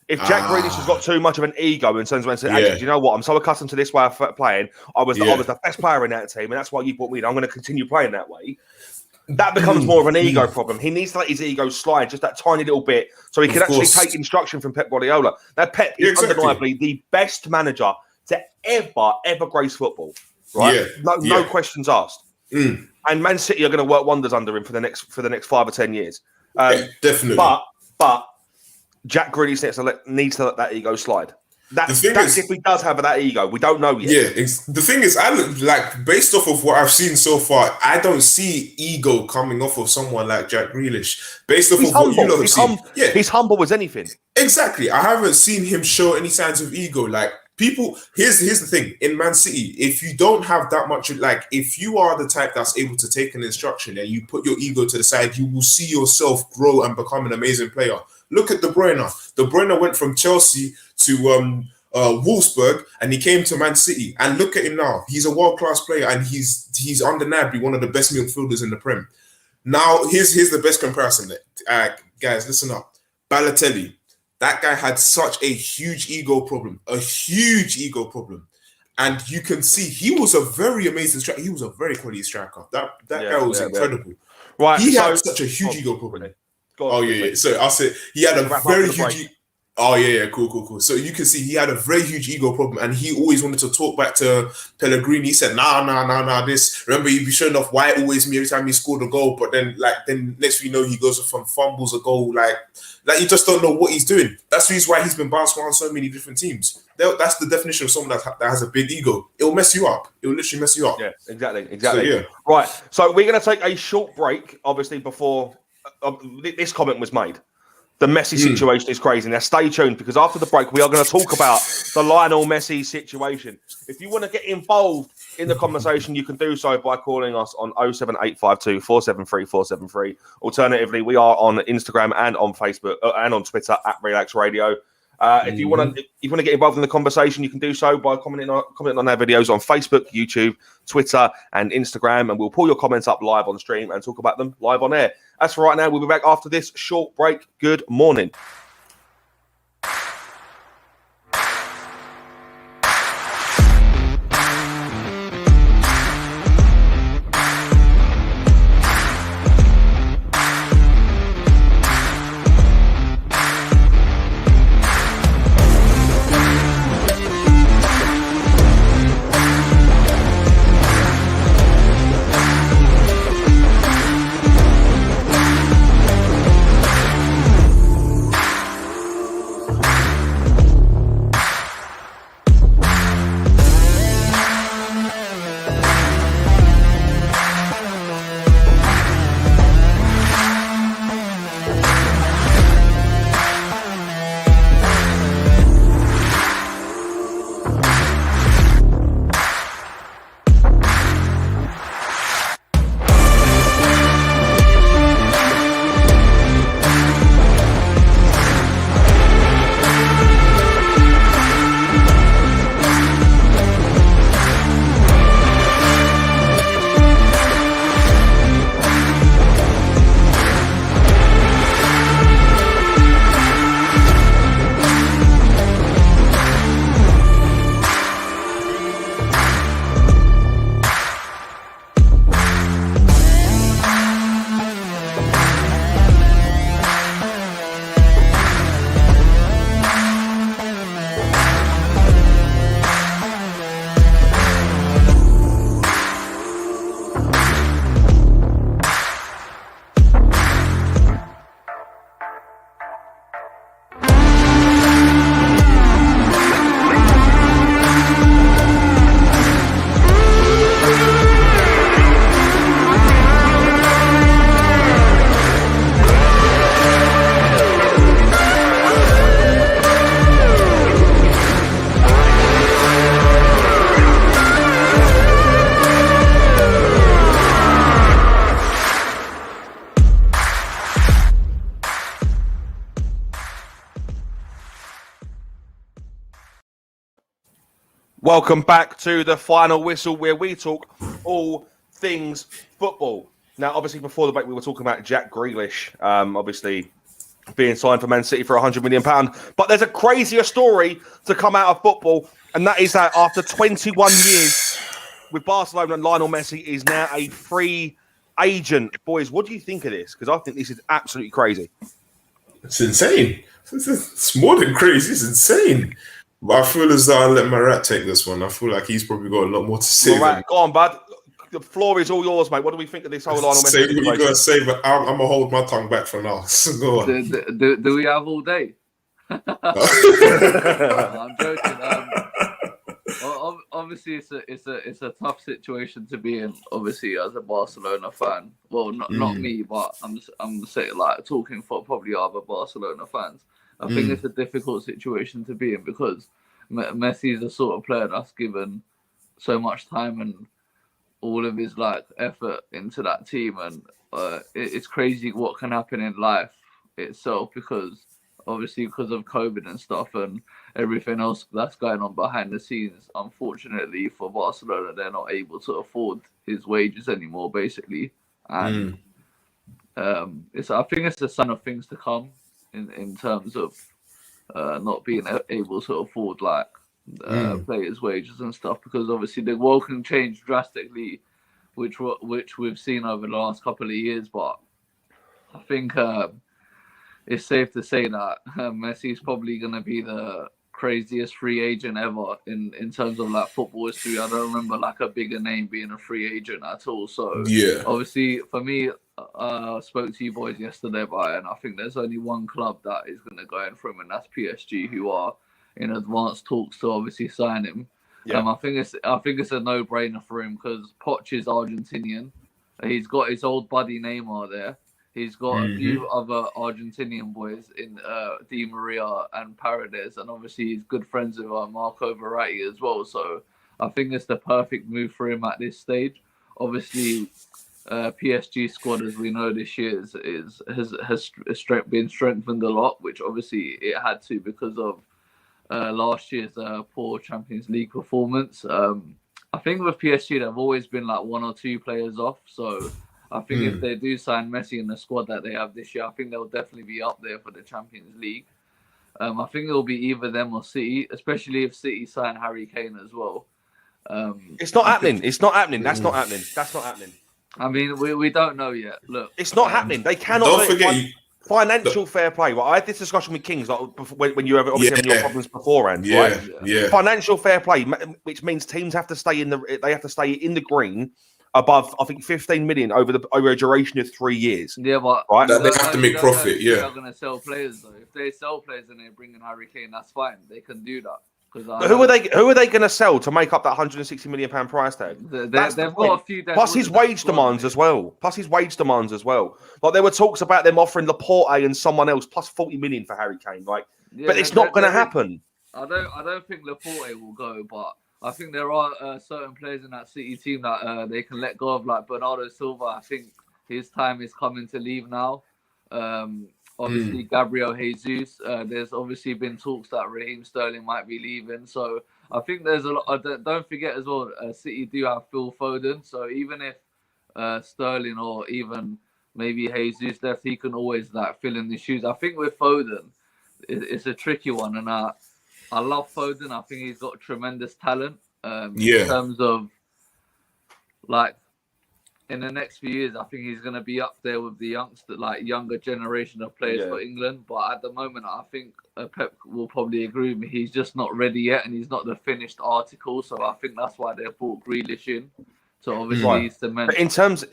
If Jack Grealish has got too much of an ego in terms of saying, actually, you know what? I'm so accustomed to this way of playing. I was the best player in that team, and that's why you brought me in. I'm going to continue playing that way. That becomes more of an ego problem. He needs to let his ego slide just that tiny little bit so he can actually take instruction from Pep Guardiola. Now, Pep is undeniably the best manager to ever grace football. Right? No questions asked. And Man City are going to work wonders under him for the next 5 or 10 years. Definitely. But Jack Grealish needs to let that ego slide. That's if he does have that ego. We don't know yet. Yeah, the thing is, I look like based off of what I've seen so far, I don't see ego coming off of someone like Jack Grealish. Based off of what you lot have seen, he's humble as anything. Exactly. I haven't seen him show any signs of ego. Like people, here's the thing: in Man City, if you don't have that much, like if you are the type that's able to take an instruction and you put your ego to the side, you will see yourself grow and become an amazing player. Look at De Bruyne. De Bruyne went from Chelsea to Wolfsburg, and he came to Man City. And look at him now; he's a world-class player, and he's undeniably one of the best midfielders in the Prem. Now, here's the best comparison. Guys, listen up. Balotelli, that guy had such a huge ego problem, and you can see he was a very amazing striker. He was a very quality striker. That guy was incredible. Right, he had such a huge ego problem. So I'll say he had a very huge. Oh yeah, cool. So you can see he had a very huge ego problem, and he always wanted to talk back to Pellegrini. He said, "Nah, this." Remember, he'd be showing off why always me every time he scored a goal, but then next thing you know, he goes from fumbles a goal, like you just don't know what he's doing. That's the reason why he's been bounced around so many different teams. That's the definition of someone that has a big ego. It'll mess you up. It'll literally mess you up. Yeah, exactly. So, yeah. Right. So we're going to take a short break, obviously, before this comment was made. The Messi situation is crazy. Now, stay tuned, because after the break, we are going to talk about the Lionel Messi situation. If you want to get involved in the conversation, you can do so by calling us on 07852 473 473. Alternatively, we are on Instagram and on Facebook and on Twitter at Relaks Radio. If you want to get involved in the conversation, you can do so by commenting on our videos on Facebook, YouTube, Twitter, and Instagram, and we'll pull your comments up live on stream and talk about them live on air. As for right now, we'll be back after this short break. Good morning. Welcome back to the final whistle, where we talk all things football. Now, obviously, before the break, we were talking about Jack Grealish, obviously being signed for Man City for £100 million. But there's a crazier story to come out of football, and that is that after 21 years with Barcelona, Lionel Messi is now a free agent. Boys, what do you think of this? Because I think this is absolutely crazy. It's insane. It's more than crazy. It's insane. But I feel as though I'll let Marat take this one. I feel like he's probably got a lot more to say. Marat, go on, bud. The floor is all yours, mate. What do we think of this whole Lionel Messi situation? Say what you got to say, but I'm going to hold my tongue back for now. So go on. Do we have all day? I'm joking. Obviously, it's a tough situation to be in. Obviously, as a Barcelona fan, well, not me, but I'm saying, like, talking for probably other Barcelona fans. I think it's a difficult situation to be in because Messi is the sort of player that's given so much time and all of his effort into that team, and it's crazy what can happen in life itself because of COVID and stuff and everything else that's going on behind the scenes. Unfortunately for Barcelona, they're not able to afford his wages anymore, basically, and I think it's a sign of things to come. In terms of not being able to afford players' wages and stuff, because obviously the world can change drastically, which we've seen over the last couple of years. But I think it's safe to say that Messi's probably going to be the craziest free agent ever in terms of like football history. I don't remember like a bigger name being a free agent at all. So Yeah. obviously for me, I spoke to you boys yesterday about it, and I think there's only one club that is going to go in for him, and that's PSG, who are in advanced talks to obviously sign him. Yeah. I think it's a no-brainer for him because Poch is Argentinian. He's got his old buddy Neymar there. He's got a few other Argentinian boys in Di Maria and Paredes, and obviously he's good friends with Marco Verratti as well. So I think it's the perfect move for him at this stage. Obviously, PSG squad, as we know this year, has been strengthened a lot, which obviously it had to because of last year's poor Champions League performance. I think with PSG, they've always been like one or two players off. So I think if they do sign Messi in the squad that they have this year, I think they'll definitely be up there for the Champions League. I think it'll be either them or City, especially if City sign Harry Kane as well. It's not happening. It's not happening. That's not happening. That's not happening. I mean, we don't know yet. Look, It's not happening. They cannot. Don't forget, financial fair play. Right? I had this discussion with Kings like, when you were obviously having your problems beforehand. Right? Financial fair play, which means teams have to stay in the green above, I think, 15 million over a duration of 3 years. Yeah, but right? They have to make profit. They're not going to sell players though. If they sell players and they bring in Harry Kane, that's fine. They can do that. Who are they going to sell to make up that 160 million pound price tag? They've got a few. Plus his wage demands as well. Like there were talks about them offering Laporte and someone else plus 40 million for Harry Kane. Like, but it's not going to happen. I don't think Laporte will go, but I think there are certain players in that City team that they can let go of, like Bernardo Silva. I think his time is coming to leave now. Obviously, Gabriel Jesus. There's obviously been talks that Raheem Sterling might be leaving. So I think there's a lot. Don't forget as well, City do have Phil Foden. So even if Sterling or even maybe Jesus left, he can always like fill in the shoes. I think with Foden, it's a tricky one, and I love Foden. I think he's got tremendous talent. In terms of like. In the next few years, I think he's going to be up there with the younger generation of players for England. But at the moment, I think Pep will probably agree with me. He's just not ready yet, and he's not the finished article. So I think that's why they brought Grealish in. So obviously, cement. But in terms of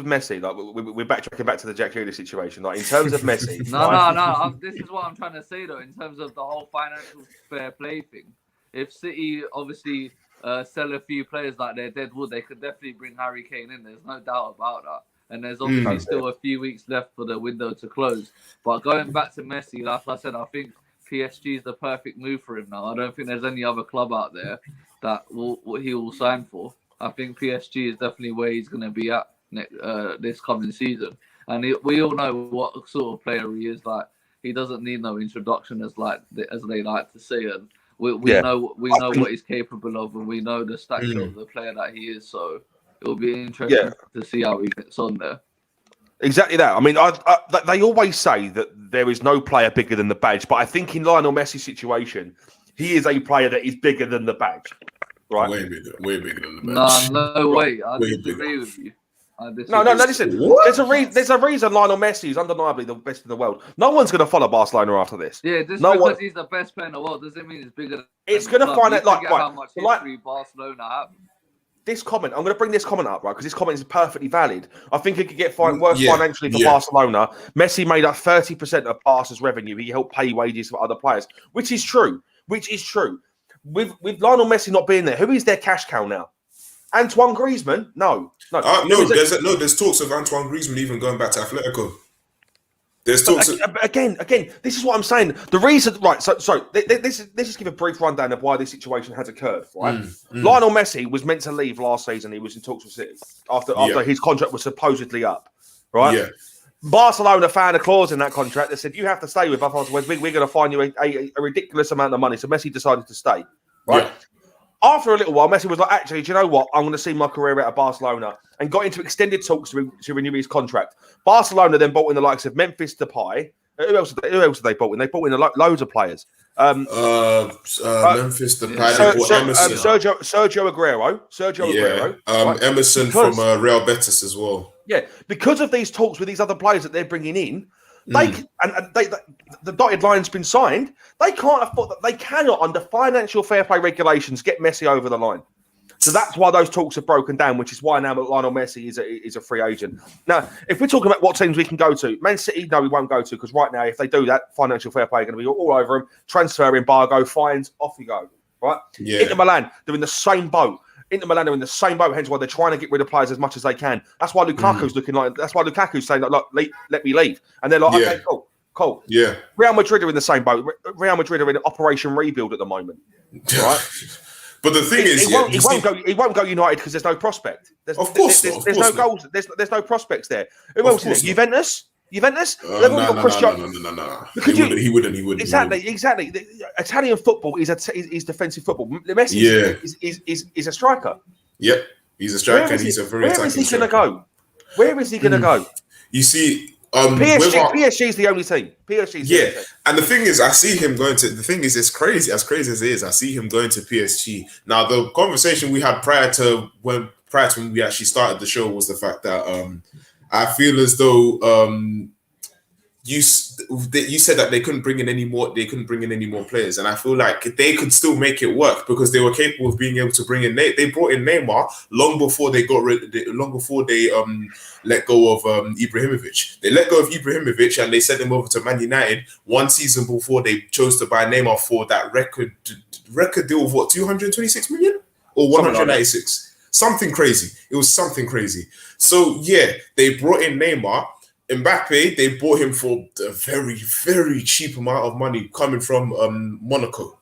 Messi, like we're backtracking back to the Jack Grealish situation. Like in terms of Messi, no. This is what I'm trying to say though. In terms of the whole financial fair play thing, if City obviously. Sell a few players like they're dead wood, they could definitely bring Harry Kane in. There's no doubt about that. And there's obviously still a few weeks left for the window to close. But going back to Messi, like I said, I think PSG is the perfect move for him now. I don't think there's any other club out there that he will sign for. I think PSG is definitely where he's going to be at this coming season. And we all know what sort of player he is. Like he doesn't need no introduction, as they like to say. And we know what he's capable of, and we know the stature of the player that he is. So it'll be interesting to see how he gets on there. Exactly that. I mean, they always say that there is no player bigger than the badge, but I think in Lionel Messi's situation, he is a player that is bigger than the badge, right? Way bigger than the badge. No way. I disagree with you. No. Listen, there's a reason Lionel Messi is undeniably the best in the world. No one's going to follow Barcelona after this. Yeah, because he's the best player in the world doesn't mean he's bigger than. It's going to find out how much history Barcelona have. This comment, I'm going to bring this comment up, right? Because this comment is perfectly valid. I think it could get worse financially for Barcelona. Messi made up 30% of Barca's revenue. He helped pay wages for other players, which is true. With Lionel Messi not being there, who is their cash cow now? Antoine Griezmann? No. There's talks of Antoine Griezmann even going back to Atletico. There's talks again. This is what I'm saying. The reason, right? So let's just give a brief rundown of why this situation has occurred. Right, Lionel Messi was meant to leave last season. He was in talks with City after his contract was supposedly up. Right. Yeah. Barcelona found a clause in that contract that said you have to stay with us, otherwise we're going to fine you a ridiculous amount of money. So Messi decided to stay. Right. Yeah. After a little while, Messi was like, actually, do you know what? I'm going to see my career out at Barcelona, and got into extended talks to renew his contract. Barcelona then bought in the likes of Memphis Depay. Who else did they bought in? They bought in loads of players. Memphis Depay. Sergio Aguero. Right? Emerson from Real Betis as well. Yeah, because of these talks with these other players that they're bringing in, The dotted line's been signed. They can't afford that. They cannot, under financial fair play regulations, get Messi over the line. So that's why those talks have broken down, which is why now Lionel Messi is a free agent. Now, if we're talking about what teams we can go to, Man City, no, we won't go to, because right now, if they do that, financial fair play are going to be all over them. Transfer embargo, fines, off you go. Right? Yeah. Inter Milan, they're in the same boat. Inter Milan are in the same boat, hence why they're trying to get rid of players as much as they can. That's why Lukaku's looking like. That's why Lukaku's saying, "Look, let me leave," and they're like, "Okay, cool." Yeah. Real Madrid are in the same boat. Real Madrid are in Operation Rebuild at the moment, right? But the thing is, he won't go United because there's no prospect. There's no goals. There's no prospects there. Who else is there? Juventus? They've already got Cristiano. No. He wouldn't. Exactly. The Italian football is defensive football. Messi is a striker. Yep, he's a striker and he's a very Where is he going to go? Where is he going to go? You see, PSG is the only team. And the thing is, I see him going to. The thing is, it's crazy. As crazy as it is, I see him going to PSG. Now, the conversation we had prior to when we actually started the show was the fact that I feel as though you said that they couldn't bring in any more. They couldn't bring in any more players, and I feel like they could still make it work because they were capable of being able to bring in. They brought in Neymar long before they let go of Ibrahimovic. They let go of Ibrahimovic and they sent him over to Man United 1 season before they chose to buy Neymar for that record deal of what, 226 million or 196. Something crazy. It was something crazy. So yeah, they brought in Neymar. Mbappe, they bought him for a very, very cheap amount of money coming from Monaco.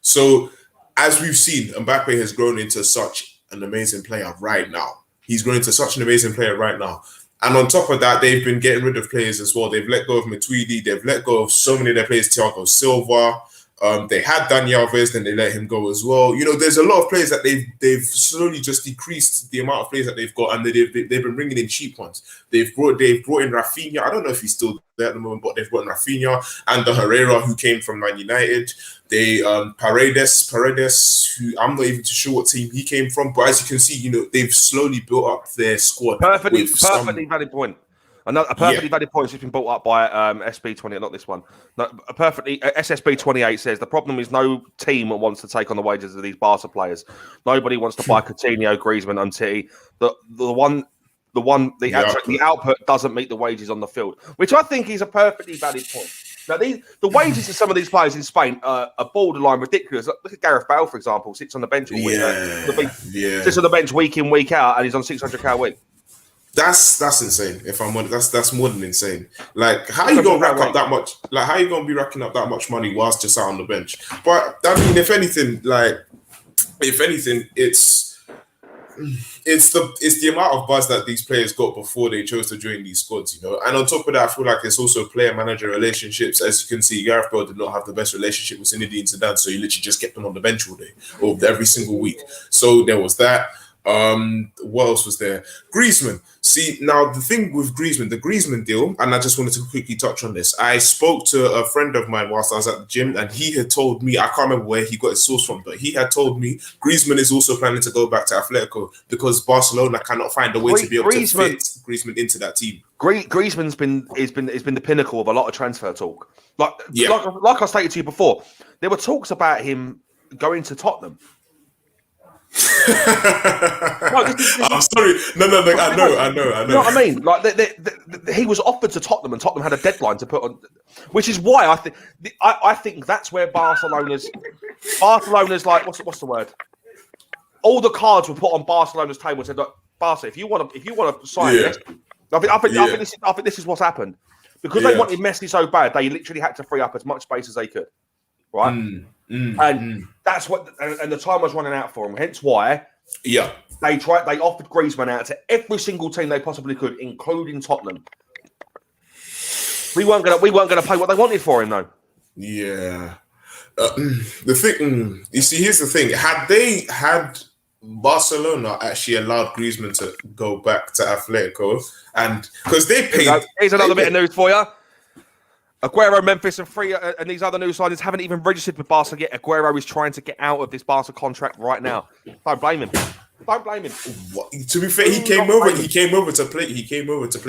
So as we've seen, Mbappe has grown into such an amazing player right now. And on top of that, they've been getting rid of players as well. They've let go of Matuidi. They've let go of so many of their players, Thiago Silva. They had Dani Alves, then they let him go as well. You know, there's a lot of players that they've slowly just decreased the amount of players that they've got, and they've been bringing in cheap ones. They've brought in Rafinha. I don't know if he's still there at the moment, but they've brought in Rafinha and the Herrera, who came from Man United. They Paredes, who I'm not even too sure what team he came from, but as you can see, you know, they've slowly built up their squad. Perfectly valid point. A perfectly valid point has been brought up by SB20, not this one. No, SSB28 says the problem is no team wants to take on the wages of these Barca players. Nobody wants to buy Coutinho, Griezmann, and Titi. The output doesn't meet the wages on the field, which I think is a perfectly valid point. Now, the wages of some of these players in Spain are borderline ridiculous. Look at Gareth Bale, for example, sits on the bench all week. Sits on the bench week in, week out, and he's on 600k a week. That's insane. If I'm honest, that's more than insane. Like, how are you gonna rack up that much? Like, how are you gonna be racking up that much money whilst just out on the bench? But I mean, if anything, it's the amount of buzz that these players got before they chose to join these squads, you know. And on top of that, I feel like it's also player-manager relationships. As you can see, Gareth Bale did not have the best relationship with Zinedine Zidane, so he literally just kept him on the bench all day or every single week. So there was that. What else was there? Griezmann. See, now the thing with Griezmann, the Griezmann deal, and I just wanted to quickly touch on this. I spoke to a friend of mine whilst I was at the gym, and he had told me, I can't remember where he got his source from, but he had told me Griezmann is also planning to go back to Atletico because Barcelona cannot find a way to be able to fit Griezmann into that team. Griezmann's been the pinnacle of a lot of transfer talk. Like I stated to you before, there were talks about him going to Tottenham. I'm sorry. No. I know. You know what I mean? Like he was offered to Tottenham, and Tottenham had a deadline to put on, which is why I think that's where Barcelona's like what's the word? All the cards were put on Barcelona's table and said, "Look, Barca, if you want to sign Messi," I think this is what's happened because they wanted Messi so bad, they literally had to free up as much space as they could. Right, that's what, and the time was running out for them. Hence why, they offered Griezmann out to every single team they possibly could, including Tottenham. We weren't gonna pay what they wanted for him, though. Yeah, the thing, you see, here's the thing: had Barcelona actually allowed Griezmann to go back to Atletico, and because they paid, here's another bit of news for you. Aguero, Memphis, and these other new signings haven't even registered with Barca yet. Aguero is trying to get out of this Barca contract right now. Don't blame him. What? To be fair, he came over to play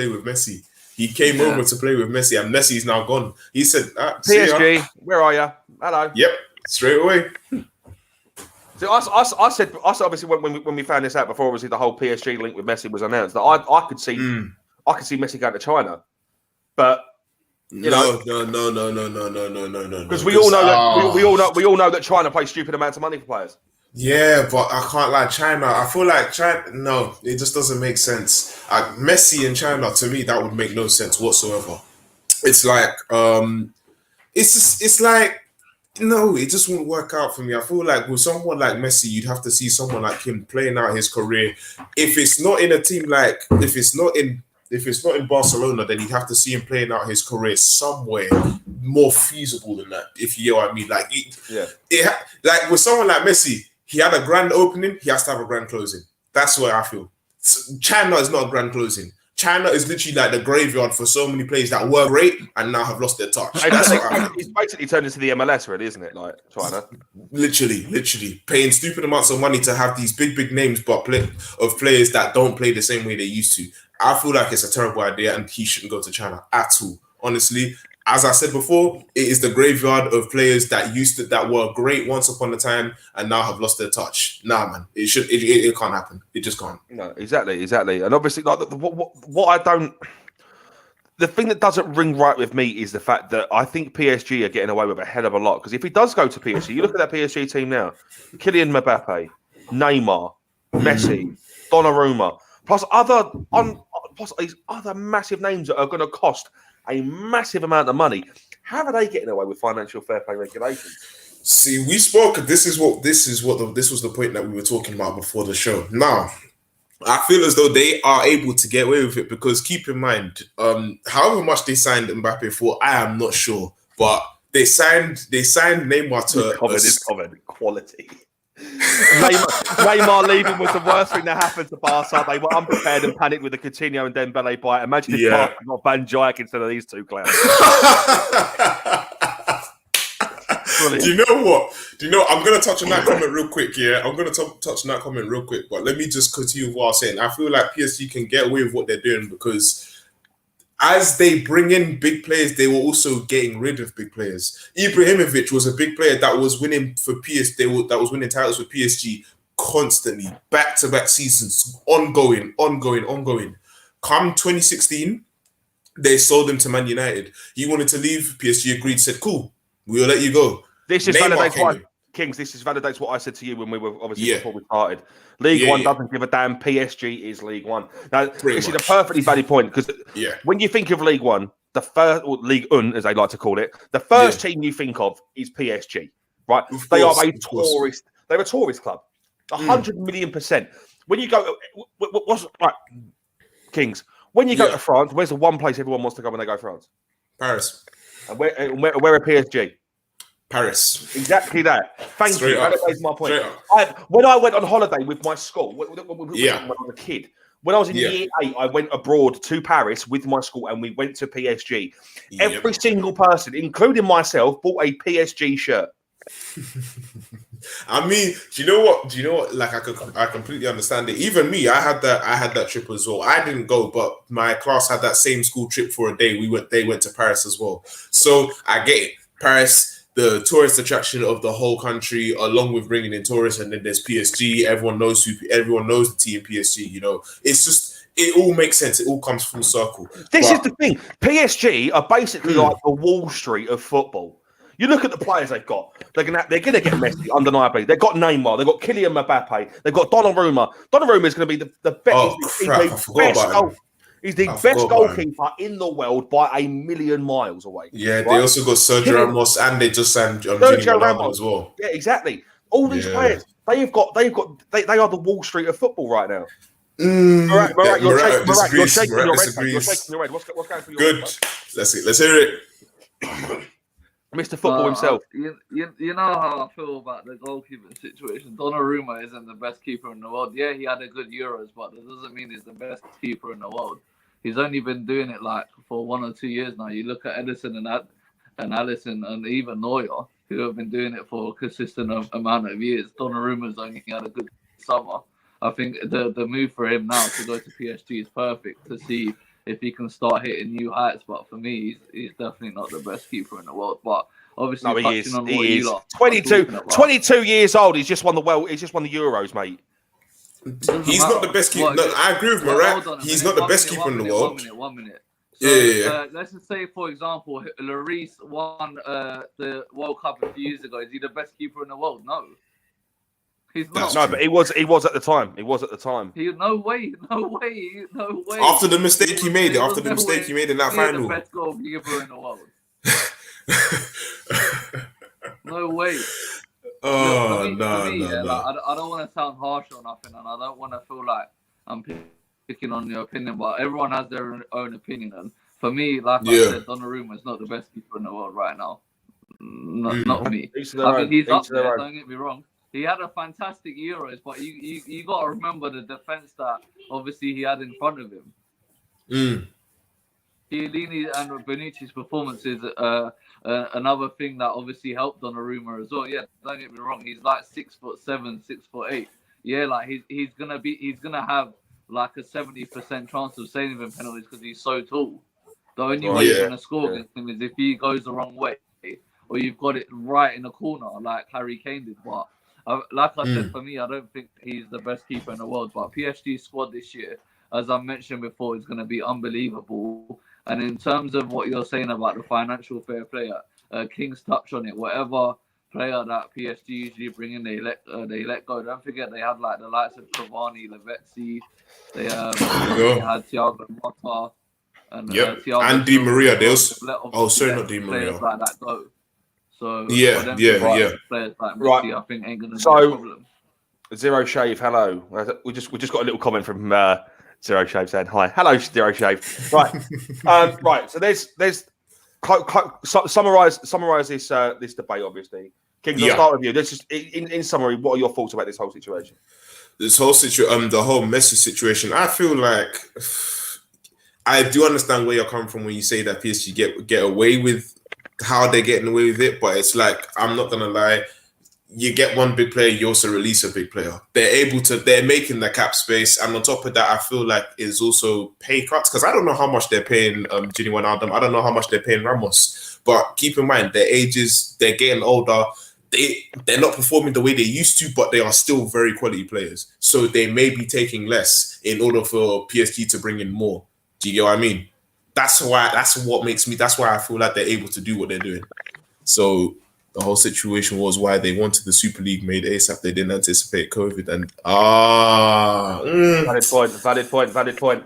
with Messi. He came over to play with Messi, and Messi's now gone. He said, see ya." PSG, where are you? Hello. Yep, straight away. So I said obviously when we found this out before, obviously the whole PSG link with Messi was announced, that I could see Messi going to China, but No. because we all know that China pays stupid amounts of money for players. Yeah, but I can't lie. China, I feel like China. No, it just doesn't make sense. Messi in China, to me, that would make no sense whatsoever. It's like, it's like, no, it just won't work out for me. I feel like with someone like Messi, you'd have to see someone like him playing out his career. If it's not in a team like, if it's not in Barcelona, then you'd have to see him playing out his career somewhere more feasible than that. If you know what I mean, like, like with someone like Messi, he had a grand opening, he has to have a grand closing. That's what I feel. China is not a grand closing. China is literally like the graveyard for so many players that were great and now have lost their touch. That's what I feel. It's basically turned into the MLS, really, isn't it? Like China. Literally paying stupid amounts of money to have these big names, but players that don't play the same way they used to. I feel like it's a terrible idea, and he shouldn't go to China at all. Honestly, as I said before, it is the graveyard of players that were great once upon a time and now have lost their touch. Nah, man, it can't happen. It just can't. No, exactly. And obviously, like what I don't. The thing that doesn't ring right with me is the fact that I think PSG are getting away with a hell of a lot. Because if he does go to PSG, you look at that PSG team now: Kylian Mbappe, Neymar, Messi, Donnarumma, plus these other massive names that are going to cost a massive amount of money. How are they getting away with financial fair play regulations? See, we spoke. This was the point that we were talking about before the show. Now, I feel as though they are able to get away with it because keep in mind, however much they signed Mbappe for, I am not sure, but they signed Neymar to covered quality. Neymar leaving was the worst thing that happened to Barca. They were unprepared and panicked with the Coutinho and Dembele buy. Imagine if Barca got Van Dijk instead of these two clowns. Do you know what? I'm going to touch on that comment real quick, yeah? I'm going to touch on that comment real quick, but let me just continue with what I was saying. I feel like PSG can get away with what they're doing because as they bring in big players, they were also getting rid of big players. Ibrahimovic was a big player that was winning for PSG. That was winning titles for PSG constantly, back-to-back seasons, ongoing. Come 2016, they sold him to Man United. He wanted to leave. PSG agreed, said, "Cool, we'll let you go." This is Kings. This is validates what I said to you when we were obviously before we started. League One doesn't give a damn. PSG is League One. Now, this is a perfectly valid point because when you think of League One, the first, or League Un, as they like to call it, the first team you think of is PSG, right? They're a tourist club, 100 million%. When you go, right, Kings? When you go to France, where's the one place everyone wants to go when they go to France? Paris. And where are PSG? Paris. Exactly that. Thank you. That is my point. When I went on holiday with my school, when I was a kid, when I was in year 8, I went abroad to Paris with my school and we went to PSG. Every single person, including myself, bought a PSG shirt. I mean, do you know what? Like, I completely understand it. Even me, I had that trip as well. I didn't go, but my class had that same school trip for a day. They went to Paris as well. So I get it. Paris, the tourist attraction of the whole country, along with bringing in tourists, and then there's PSG. Everyone knows the team PSG. You know, it's just it all makes sense. It all comes full circle. This is the thing. PSG are basically like the Wall Street of football. You look at the players they've got. They're gonna get Messi, undeniably. They've got Neymar. They've got Kylian Mbappe. They've got Donnarumma. Donnarumma is going to be the best. Oh crap! I forgot about him. He's the best goalkeeper in the world by a million miles away. Yeah, right? They also got Sergio Ramos, and they just signed Sergio Ramos as well. Yeah, exactly. All these players, they are the Wall Street of football right now. Marat, you're shaking your head. What's going through your head? Good. Let's hear it. Mr. Football himself. You know how I feel about the goalkeeper situation. Donnarumma isn't the best keeper in the world. Yeah, he had a good Euros, but that doesn't mean he's the best keeper in the world. He's only been doing it like for 1 or 2 years now. You look at Edison and Alisson and even Neuer, who have been doing it for a consistent amount of years. Donnarumma's only had a good summer. I think the move for him now to go to PSG is perfect to see if he can start hitting new heights. But for me, he's definitely not the best keeper in the world. But obviously, No, he is. on what He you is. lot are 22, talking about, 22 years old. He's just won the He's just won the Euros, mate. He's not the best keeper. No, I agree with Murat. He's not the best keeper in the world. 1 minute. So, let's just say, for example, Lloris won the World Cup a few years ago. Is he the best keeper in the world? No. He's not. No, but he was at the time. No way. After the mistake he made, in that final. The best goalkeeper in the world. No way. Oh, no. No. I don't want to sound harsh or nothing, and I don't want to feel like I'm picking on your opinion, but everyone has their own opinion. And for me, like I said, Donnarumma is not the best keeper in the world right now. Not me. He's up there, don't get me wrong. He had a fantastic Euros, but you got to remember the defense that obviously he had in front of him. Chiellini and Bonucci's performances, another thing that obviously helped Donnarumma as well. Yeah, don't get me wrong, he's like 6'7", 6'8". Yeah, like he's gonna have like a 70% chance of saving penalties because he's so tall. The only way you're gonna score against him is if he goes the wrong way, or you've got it right in the corner like Harry Kane did. But like I said, for me, I don't think he's the best keeper in the world. But PSG's squad this year, as I mentioned before, is going to be unbelievable. And in terms of what you're saying about the financial fair play, King's touch on it. Whatever player that PSG usually bring in, they let go. Don't forget they had like the likes of Cavani, Lavezzi. They had Thiago Motta and Thiago and Di Maria. Not Di Maria. Players like that go. So yeah. Players like Messi, I think ain't going to be a problem. Zero Shave, hello. We just got a little comment from Zero Shave saying hi. Hello, Zero Shave. Right, right. So there's summarize this debate. Obviously, Kings. I'll start with you. Let's just in summary, what are your thoughts about this whole situation? The whole Messi situation. I feel like I do understand where you're coming from when you say that PSG get away with how they're getting away with it, but it's like, I'm not gonna lie, you get one big player, you also release a big player. They're making the cap space, and on top of that, I feel like it's also pay cuts, because I don't know how much they're paying Gini Wijnaldum. I don't know how much they're paying Ramos, but keep in mind their ages, they're getting older. They're not performing the way they used to, but they are still very quality players. So they may be taking less in order for PSG to bring in more. Do you get what I mean? That's why I feel like they're able to do what they're doing. So the whole situation was why they wanted the Super League made ASAP. They didn't anticipate COVID, and valid point.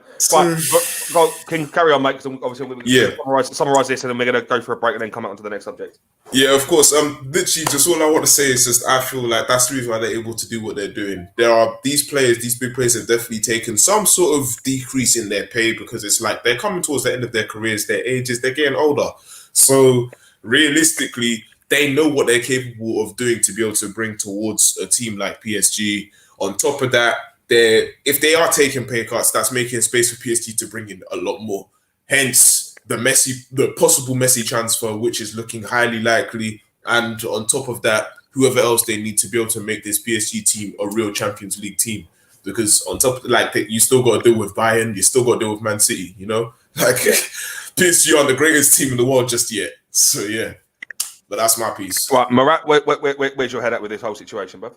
Right, can carry on, mate. Because obviously we summarize this, and then we're going to go for a break and then come on to the next subject. Yeah, of course. Literally, just all I want to say is just I feel like that's the reason why they're able to do what they're doing. There are these big players have definitely taken some sort of decrease in their pay, because it's like they're coming towards the end of their careers, their ages, they're getting older. So realistically, they know what they're capable of doing to be able to bring towards a team like PSG. On top of that, if they are taking pay cuts, that's making space for PSG to bring in a lot more. Hence, the possible Messi transfer, which is looking highly likely. And on top of that, whoever else they need to be able to make this PSG team a real Champions League team. Because on top of you still got to deal with Bayern, you still got to deal with Man City, you know? Like, PSG aren't the greatest team in the world just yet. So, yeah. But that's my piece. Right, Murat, where's your head at with this whole situation, bud?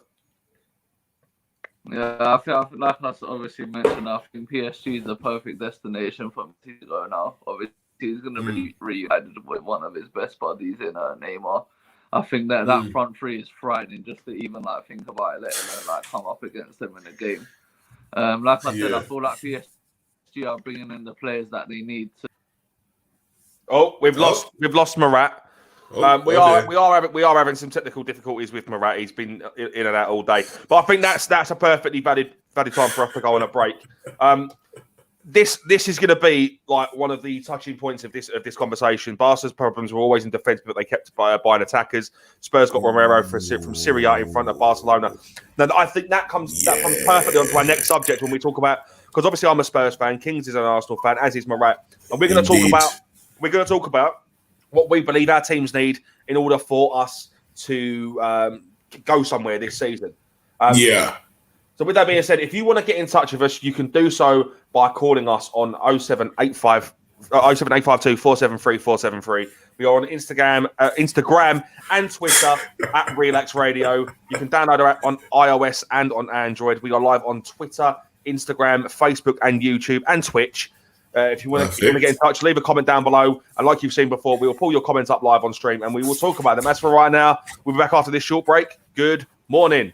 Yeah, I feel like I obviously mentioned, I think PSG is the perfect destination for Messi to go now. Obviously, he's going to be reunited with one of his best buddies in Neymar. I think that front three is frightening just to even think about it, letting them come up against them in a game. Like I said, I feel like PSG are bringing in the players that they need to. Oh, we've lost Murat. We are having some technical difficulties with Murat. He's been in and out all day, but I think that's a perfectly valid time for us to go on a break. This is going to be like one of the touching points of this conversation. Barca's problems were always in defence, but they kept buying attackers. Spurs got Romero from Syria in front of Barcelona. Now I think that comes perfectly onto our next subject when we talk about, because obviously I'm a Spurs fan, Kings is an Arsenal fan, as is Murat, and we're going to talk about what we believe our teams need in order for us to go somewhere this season. So with that being said, if you want to get in touch with us, you can do so by calling us on 07852 473 473. We are on Instagram and Twitter at Relaks Radio. You can download our app on iOS and on Android. We are live on Twitter, Instagram, Facebook, and YouTube and Twitch. If you want to get in touch, leave a comment down below. And like you've seen before, we will pull your comments up live on stream and we will talk about them. As for right now, we'll be back after this short break. Good morning.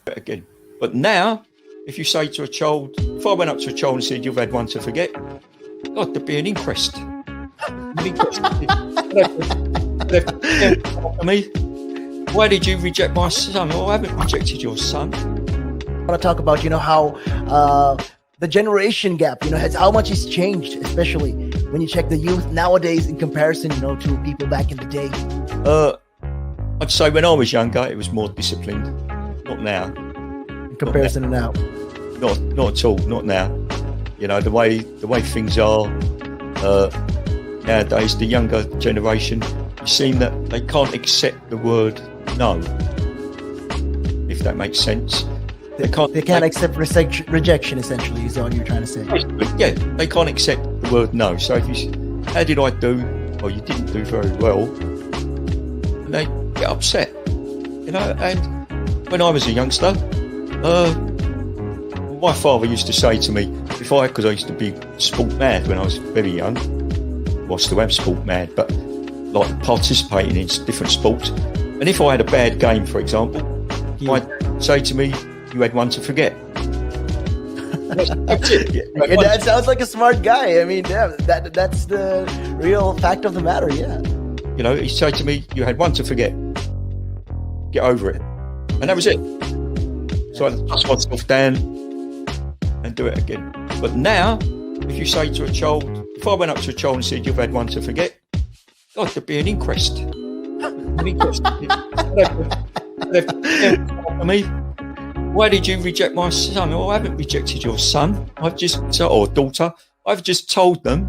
Again. But now, if you say to a child, if I went up to a child and said, you've had one to forget, God, there'd be an inquest. Why did you reject my son? Well, I haven't rejected your son. I want to talk about, how the generation gap, how much has changed, especially when you check the youth nowadays in comparison, to people back in the day. I'd say when I was younger, it was more disciplined. Not now. In comparison to now. Not at all. Not now. The way things are nowadays, the younger generation, you seem that they can't accept the word no. If that makes sense. They can't accept rejection, essentially, is all you're trying to say. Yeah, they can't accept the word no. So if you, how did I do? Well, you didn't do very well. And they get upset. And when I was a youngster, my father used to say to me, because I used to be sport mad when I was very young, well, I still am sport mad, but like participating in different sports. And if I had a bad game, for example, he'd say to me, you had one to forget. That's it. Your dad sounds like a smart guy. I mean, yeah, that's the real fact of the matter, yeah. He'd say to me, you had one to forget. Get over it. And that was it. So I dust myself down and do it again. But now, if you say to a child, if I went up to a child and said, you've had one to forget, God, there'd be an inquest. Why did you reject my son? Well, I haven't rejected your son. Or daughter. I've just told them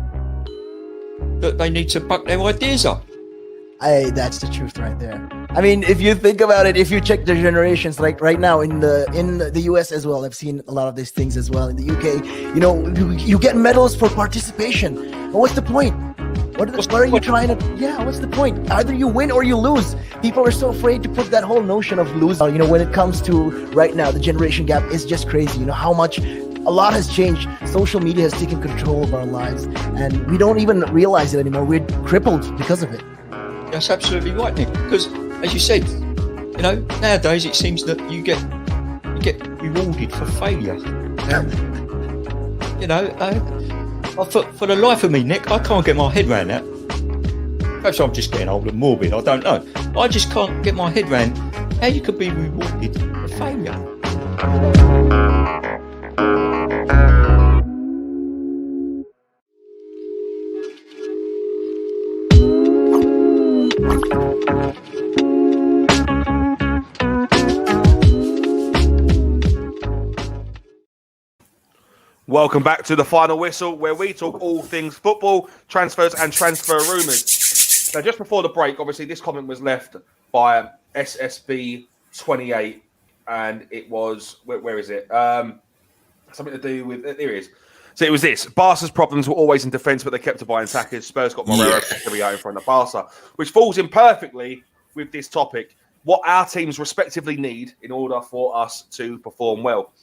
that they need to buck their ideas up. That's the truth right there. I mean, if you think about it, if you check the generations, like right now in the US as well, I've seen a lot of these things as well. In the UK, you get medals for participation. But what's the point? What are you trying to? Yeah, what's the point? Either you win or you lose. People are so afraid to put that whole notion of losing. When it comes to right now, the generation gap is just crazy. How much. A lot has changed. Social media has taken control of our lives, and we don't even realize it anymore. We're crippled because of it. That's absolutely right, Nick. Because, as you said, nowadays it seems that you get rewarded for failure. For the life of me, Nick, I can't get my head around that. Perhaps I'm just getting old and morbid. I don't know. I just can't get my head around how you could be rewarded for failure. Welcome back to the Final Whistle, where we talk all things football, transfers, and transfer rumours. Now, just before the break, obviously, this comment was left by SSB28, and it was where is it? Something to do with here it is. So it was this: Barca's problems were always in defence, but they kept to buying attackers. Spurs got Morero in front of Barca, which falls in perfectly with this topic: what our teams respectively need in order for us to perform well.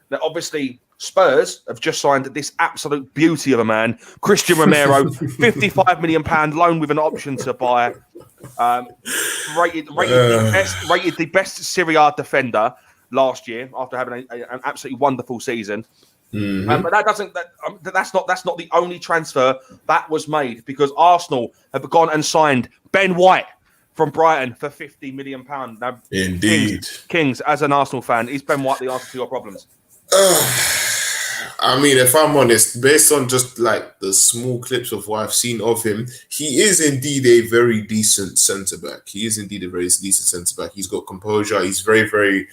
Now, obviously, Spurs have just signed this absolute beauty of a man, Christian Romero, £55 million loan with an option to buy. Rated the best Serie A defender last year after having an absolutely wonderful season. Mm-hmm. But that's not the only transfer that was made, because Arsenal have gone and signed Ben White from Brighton for £50 million. Now, indeed, Kings, as an Arsenal fan, is Ben White the answer to your problems? I mean, if I'm honest, based on just like the small clips of what I've seen of him, he is indeed a very decent centre back. He's got composure. He's very, very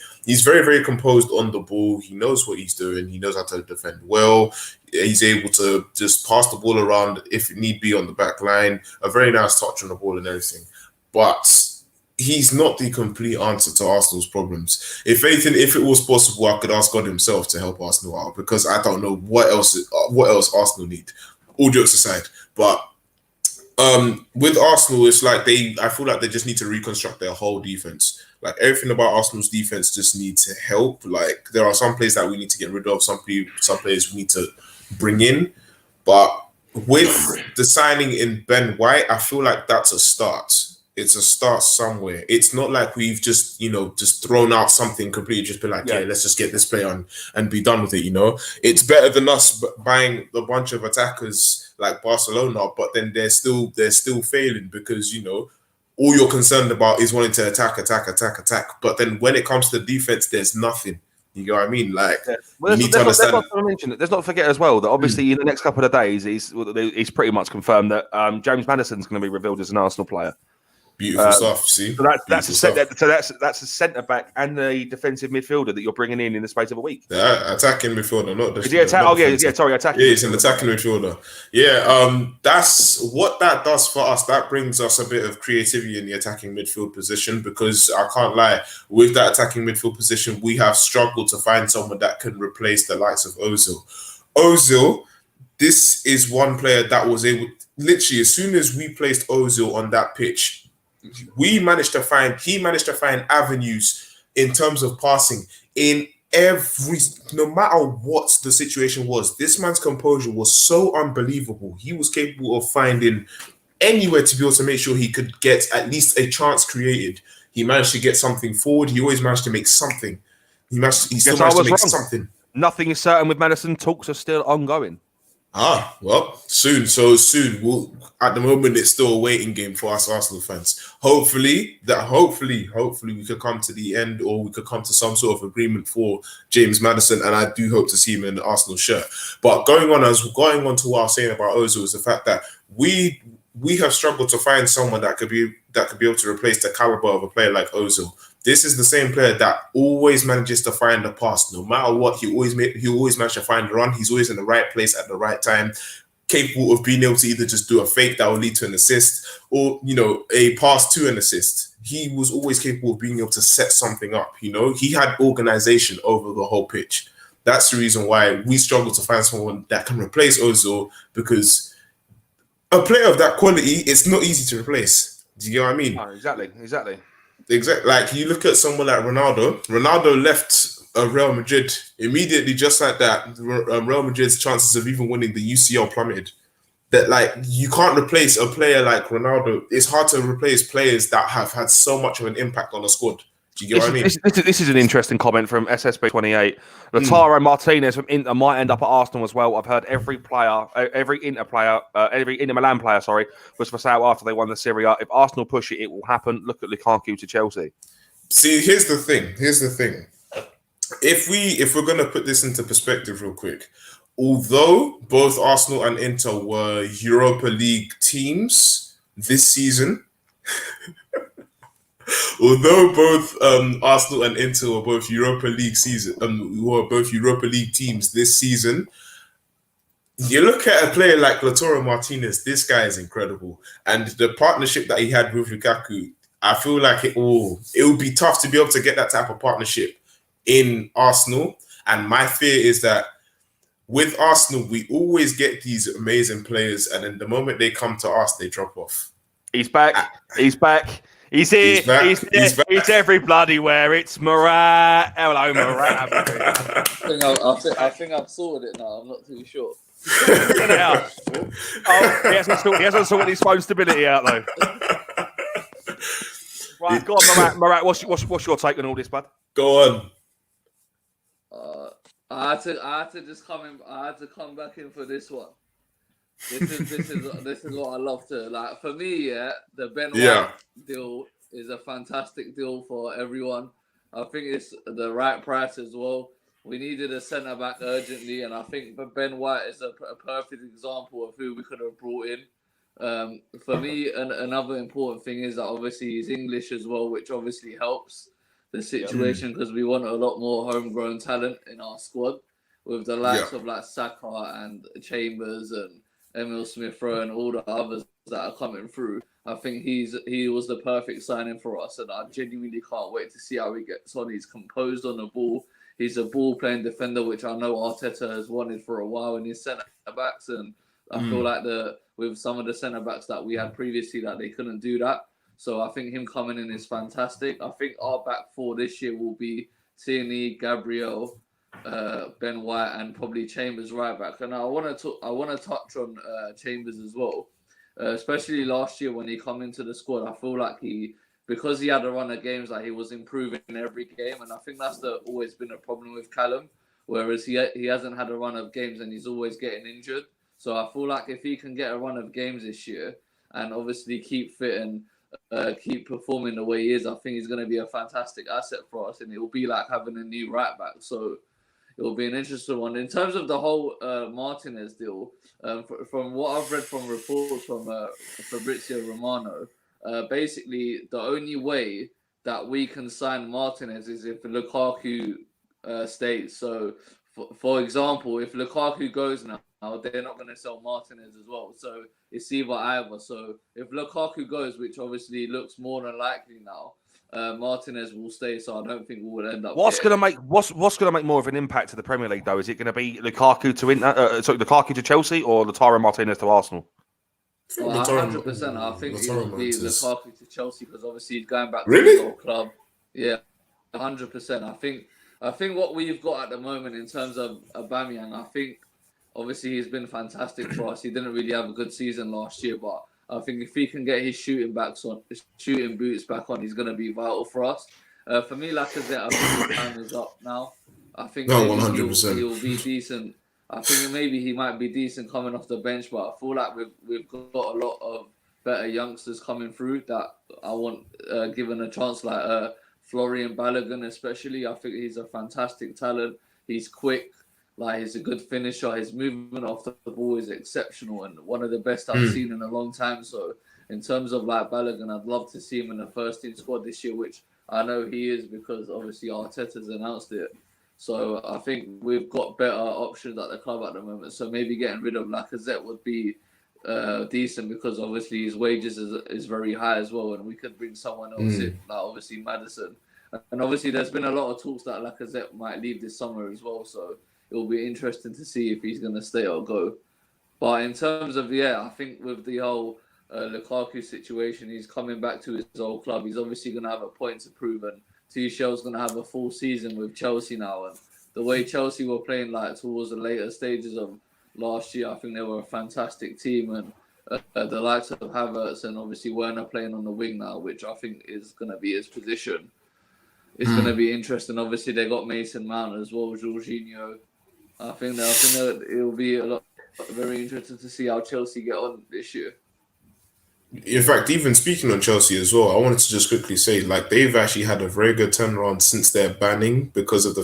composed on the ball. He knows what he's doing. He knows how to defend well. He's able to just pass the ball around if need be on the back line. A very nice touch on the ball and everything. But he's not the complete answer to Arsenal's problems. If anything, if it was possible, I could ask God himself to help Arsenal out, because I don't know what else Arsenal need. All jokes aside, but with Arsenal, it's like I feel like they just need to reconstruct their whole defense. Like everything about Arsenal's defense just needs to help. Like there are some players that we need to get rid of, some players we need to bring in. But with the signing in Ben White, I feel like that's a start. It's a start somewhere. It's not like we've just, just thrown out something completely, just been like, yeah, let's just get this player on and be done with it, It's better than us buying a bunch of attackers like Barcelona, but then they're still failing because, all you're concerned about is wanting to attack. But then when it comes to defense, there's nothing. You know what I mean? Like, you need to understand. Let's not forget as well that obviously in the next couple of days, he's pretty much confirmed that James Maddison's going to be revealed as an Arsenal player. Beautiful stuff. See, so that's a centre back and a defensive midfielder that you're bringing in the space of a week. Attacking midfielder, not the. Attacking. Yeah, he's an attacking midfielder. Yeah, that's what that does for us. That brings us a bit of creativity in the attacking midfield position, because I can't lie, with that attacking midfield position, we have struggled to find someone that can replace the likes of Ozil. Ozil, this is one player that was able, literally, as soon as we placed Ozil on that pitch, he managed to find avenues in terms of passing in no matter what the situation was. This man's composure was so unbelievable. He was capable of finding anywhere to be able to make sure he could get at least a chance created. He managed to get something forward. He always managed to make something. He still managed to make something. Nothing is certain with Maddison. Talks are still ongoing. Well, soon. So soon. At the moment, it's still a waiting game for us Arsenal fans. Hopefully we could come to the end, or we could come to some sort of agreement for James Maddison, and I do hope to see him in an Arsenal shirt. But going on to what I was saying about Ozil is the fact that we have struggled to find someone that could be able to replace the caliber of a player like Ozil. This is the same player that always manages to find the pass. No matter what, he always manages to find the run. He's always in the right place at the right time, capable of being able to either just do a fake that will lead to an assist, or, a pass to an assist. He was always capable of being able to set something up. He had organization over the whole pitch. That's the reason why we struggle to find someone that can replace Ozil, because a player of that quality, it's not easy to replace. Do you get what I mean? Oh, exactly. Like, you look at someone like Ronaldo. Ronaldo left Real Madrid immediately, just like that. Real Madrid's chances of even winning the UCL plummeted. That, like, you can't replace a player like Ronaldo. It's hard to replace players that have had so much of an impact on the squad. Do you get what I mean? This is an interesting comment from SSB28. Lautaro Martinez from Inter might end up at Arsenal as well. I've heard every Inter Milan player, was for sale after they won the Serie A. If Arsenal push it, it will happen. Look at Lukaku to Chelsea. See, here's the thing. If we're going to put this into perspective real quick, although both Arsenal and Inter were Europa League teams this season, although both Arsenal and Inter were both Europa League teams this season, you look at a player like Lautaro Martinez. This guy is incredible, and the partnership that he had with Lukaku, I feel like it would be tough to be able to get that type of partnership in Arsenal. And my fear is that with Arsenal, we always get these amazing players, and then the moment they come to us, they drop off. He's back. He's here. He's every bloody where. It's Murat. Hello, Murat. I think I've sorted it now. I'm not too sure. He hasn't sorted his phone stability out though. Right, go on, Murat. What's your take on all this, bud? Go on. I had to just come in. I had to come back in for this one. This is what I love to like. For me, the Ben White deal is a fantastic deal for everyone. I think it's the right price as well. We needed a centre back urgently, and I think Ben White is a perfect example of who we could have brought in. For me, another important thing is that obviously he's English as well, which obviously helps the situation because we want a lot more homegrown talent in our squad with the likes of like Saka and Chambers and Emil Smith Rowe, and all the others that are coming through. I think he was the perfect signing for us, and I genuinely can't wait to see how he gets on. He's composed on the ball. He's a ball-playing defender, which I know Arteta has wanted for a while in his centre-backs, and I feel like with some of the centre-backs that we had previously, that they couldn't do that. So I think him coming in is fantastic. I think our back four this year will be Tierney, Gabriel, Ben White, and probably Chambers right back. And I want to touch on Chambers as well, especially last year when he come into the squad. I feel like because he had a run of games, like he was improving every game, and I think that's always been a problem with Callum. Whereas he hasn't had a run of games and he's always getting injured. So I feel like if he can get a run of games this year and obviously keep fit and keep performing the way he is, I think he's going to be a fantastic asset for us, and it will be like having a new right back. So it will be an interesting one. In terms of the whole Martinez deal, from what I've read from reports from Fabrizio Romano, basically the only way that we can sign Martinez is if Lukaku stays. So, for example, if Lukaku goes now, they're not going to sell Martinez as well. So it's either. So if Lukaku goes, which obviously looks more than likely now, Martinez will stay. So I don't think we will end up. What's going to make more of an impact to the Premier League though? Is it going to be Lukaku to Chelsea or Lautaro Martinez to Arsenal? Well, 100%. I think it will be Lukaku to Chelsea because obviously he's going back to Really? his old club. Yeah, 100%. I think what we've got at the moment in terms of Aubameyang, I think obviously he's been fantastic for us. He didn't really have a good season last year, but I think if he can get his shooting boots back on, he's going to be vital for us. For me, Lacazette, I think his time is up now. I think 100%. he'll be decent. I think maybe he might be decent coming off the bench, but I feel like we've got a lot of better youngsters coming through that I want given a chance, like Florian Balogun especially. I think he's a fantastic talent. He's quick, like he's a good finisher. His movement off the ball is exceptional and one of the best I've seen in a long time. So in terms of like Balogun, I'd love to see him in the first team squad this year, which I know he is because obviously Arteta's announced it. So I think we've got better options at the club at the moment. So maybe getting rid of Lacazette would be decent because obviously his wages is very high as well, and we could bring someone else in, like obviously Maddison. And obviously there's been a lot of talks that Lacazette might leave this summer as well. So it will be interesting to see if he's going to stay or go. But in terms of, I think with the whole Lukaku situation, he's coming back to his old club. He's obviously going to have a point to prove, and Tuchel's going to have a full season with Chelsea now. And the way Chelsea were playing like towards the later stages of last year, I think they were a fantastic team. And the likes of Havertz and obviously Werner playing on the wing now, which I think is going to be his position. It's going to be interesting. Obviously, they got Mason Mount as well, Jorginho. I think it will be very interesting to see how Chelsea get on this year. In fact, even speaking on Chelsea as well, I wanted to just quickly say, like, they've actually had a very good turnaround since their banning because of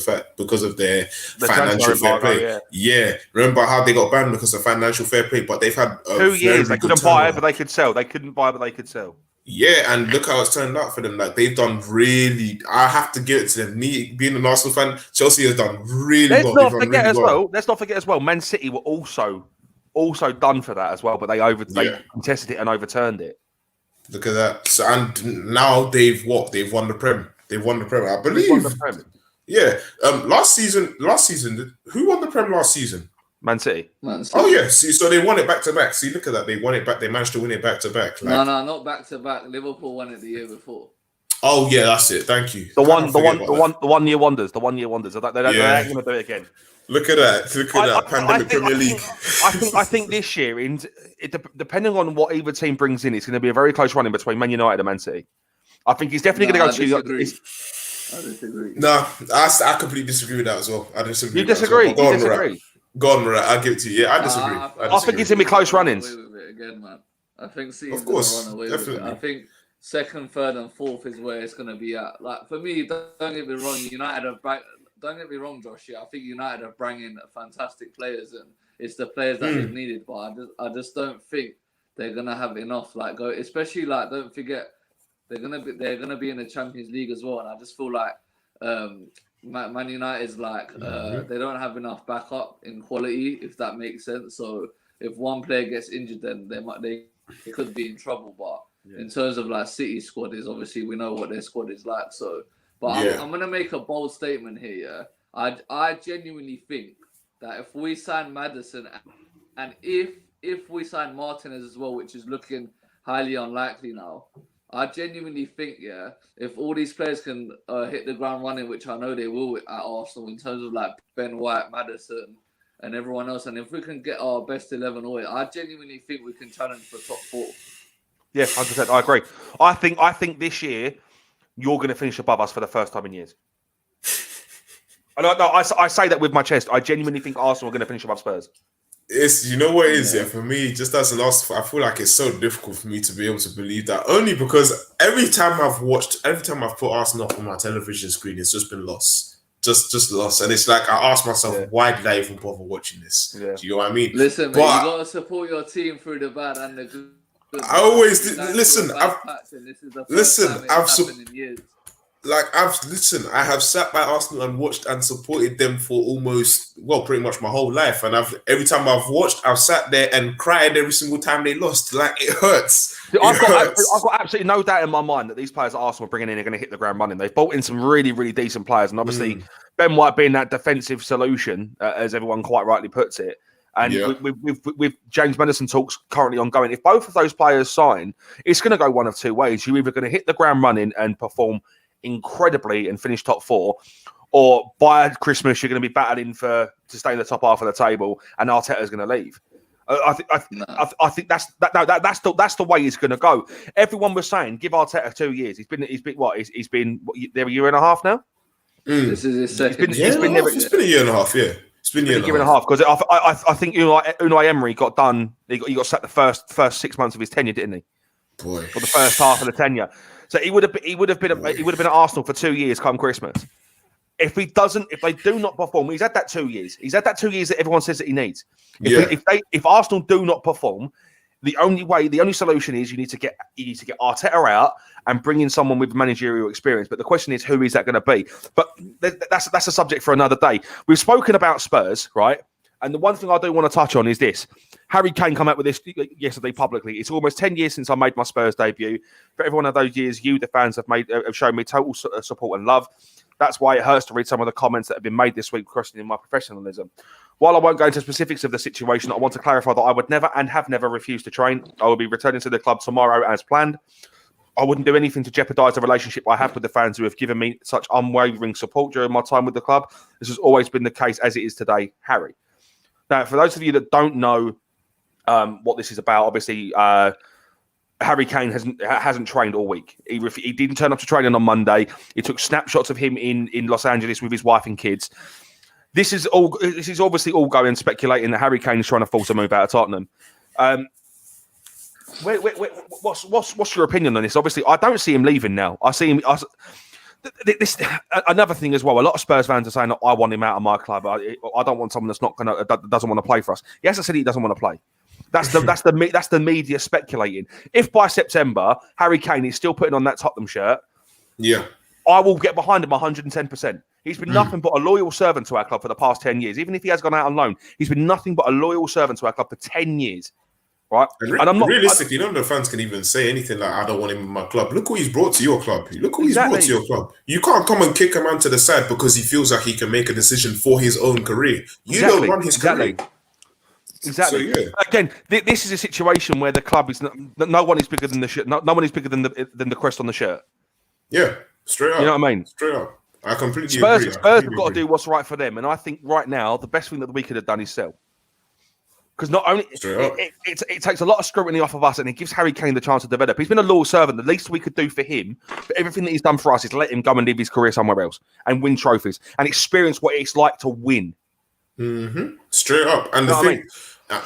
their financial fair play. Yeah, remember how they got banned because of financial fair play, but they've had 2 years. They couldn't buy, but they could sell. They couldn't buy, but they could sell. Yeah, and look how it's turned out for them. Like they've done really. I have to give it to them. Me being an Arsenal fan, Chelsea has done really well. Let's not forget as well. Man City were also done for that as well, but they contested it and overturned it. Look at that. So, and now they've won the Prem. They've won the Prem. I believe. Won the Prem. Yeah. Last season, who won the Prem last season? Man City. Oh yeah. See, so they won it back to back. See, look at that. They won it back. They managed to win it back to back. No, not back to back. Liverpool won it the year before. Oh yeah, that's it. Thank you. The 1 year wonders. The 1 year wonders. They ain't going to do it again. Look at that. Look at that. Pandemic Premier League. I think this year, depending on what either team brings in, it's going to be a very close run in between Man United and Man City. I think he's definitely going to go to. I disagree. No, I completely disagree with that as well. I disagree. You disagree? You disagree? Go on, Murat. I'll give it to you. Yeah, I disagree. I think it's going to be close run-ins. Again, man. I think City's of course, run away definitely. with it. I think second, third, and fourth is where it's going to be at. Like for me, don't get me wrong. Don't get me wrong, Josh. Yeah, I think United have brought in fantastic players, and it's the players that they've needed. But I just don't think they're gonna have enough. Like especially like don't forget they're gonna be in the Champions League as well. And I just feel like Man United is like they don't have enough backup in quality, if that makes sense. So if one player gets injured, then they could be in trouble. But in terms of like City squad, is obviously we know what their squad is like. So, but I'm gonna make a bold statement here. Yeah, I genuinely think that if we sign Maddison and if we sign Martinez as well, which is looking highly unlikely now, I genuinely think, if all these players can hit the ground running, which I know they will at Arsenal, in terms of like Ben White, Maddison, and everyone else, and if we can get our best 11 away, I genuinely think we can challenge for top 4. Yeah, 100%. I agree. I think this year you're going to finish above us for the first time in years. And I say that with my chest. I genuinely think Arsenal are going to finish above Spurs. It's, you know what it is, for me, just as an Arsenal, I feel like it's so difficult for me to be able to believe that, only because every time I've put Arsenal up on my television screen, it's just been lost. Just lost. And it's like, I ask myself, why did I even bother watching this? Yeah. Do you know what I mean? Listen, man, you got to support your team through the bad and the good. I always do. Listen, I have sat by Arsenal and watched and supported them for pretty much my whole life. And every time I've watched, I've sat there and cried every single time they lost. Like, it hurts. I've got absolutely no doubt in my mind that these players that Arsenal are bringing in are going to hit the ground running. They've brought in some really, really decent players. And obviously, Ben White being that defensive solution, as everyone quite rightly puts it. And with James Maddison talks currently ongoing, if both of those players sign, it's going to go one of two ways. You're either going to hit the ground running and perform incredibly and finish top 4, or by Christmas you're going to be battling to stay in the top half of the table, and Arteta's going to leave. I think that's the way it's going to go. Everyone was saying give Arteta 2 years. He's been there a year and a half now. This is his second. It's been a year and a half. Yeah. It's been a year and a half, because I think Unai Emery got done. He got sacked the first 6 months of his tenure, didn't he? Boy, or the first half of the tenure. So he would have been at Arsenal for 2 years come Christmas. If they do not perform, he's had that 2 years. He's had that 2 years that everyone says that he needs. If Arsenal do not perform, the only solution is you need to get Arteta out and bring in someone with managerial experience. But the question is, who is that going to be? But that's a subject for another day. We've spoken about Spurs, right? And the one thing I do want to touch on is this. Harry Kane came out with this yesterday publicly. It's almost 10 years since I made my Spurs debut. For every one of those years, you, the fans, have shown me total support and love. That's why it hurts to read some of the comments that have been made this week questioning my professionalism. While I won't go into specifics of the situation, I want to clarify that I would never and have never refused to train. I will be returning to the club tomorrow as planned. I wouldn't do anything to jeopardise the relationship I have with the fans who have given me such unwavering support during my time with the club. This has always been the case as it is today, Harry. Now, for those of you that don't know what this is about, obviously, Harry Kane hasn't trained all week. He didn't turn up to training on Monday. He took snapshots of him in Los Angeles with his wife and kids. This is obviously all going speculating that Harry Kane is trying to force a move out of Tottenham. What's your opinion on this? Obviously, I don't see him leaving now. I see him. This another thing as well. A lot of Spurs fans are saying that I want him out of my club. I don't want someone that doesn't want to play for us. He hasn't said he doesn't want to play. That's the media speculating. If by September Harry Kane is still putting on that Tottenham shirt, I will get behind him 110%. He's been nothing but a loyal servant to our club for the past 10 years. Even if he has gone out on loan, he's been nothing but a loyal servant to our club for 10 years. Right? And I'm not realistically, none of the fans can even say anything like, I don't want him in my club. Look what he's brought to your club. Look what he's brought to your club. You can't come and kick a man to the side because he feels like he can make a decision for his own career. You don't run his career. Exactly. So, again, this is a situation where the club is no one is bigger than the shirt. No one is bigger than the crest on the shirt. Yeah, straight up. You know what I mean? Straight up. I completely agree. Spurs have got to do what's right for them, and I think right now the best thing that we could have done is sell. Because not only it takes a lot of scrutiny off of us, and it gives Harry Kane the chance to develop. He's been a loyal servant. The least we could do for him, for everything that he's done for us, is let him go and live his career somewhere else and win trophies and experience what it's like to win. Mm-hmm. Straight up. And the thing,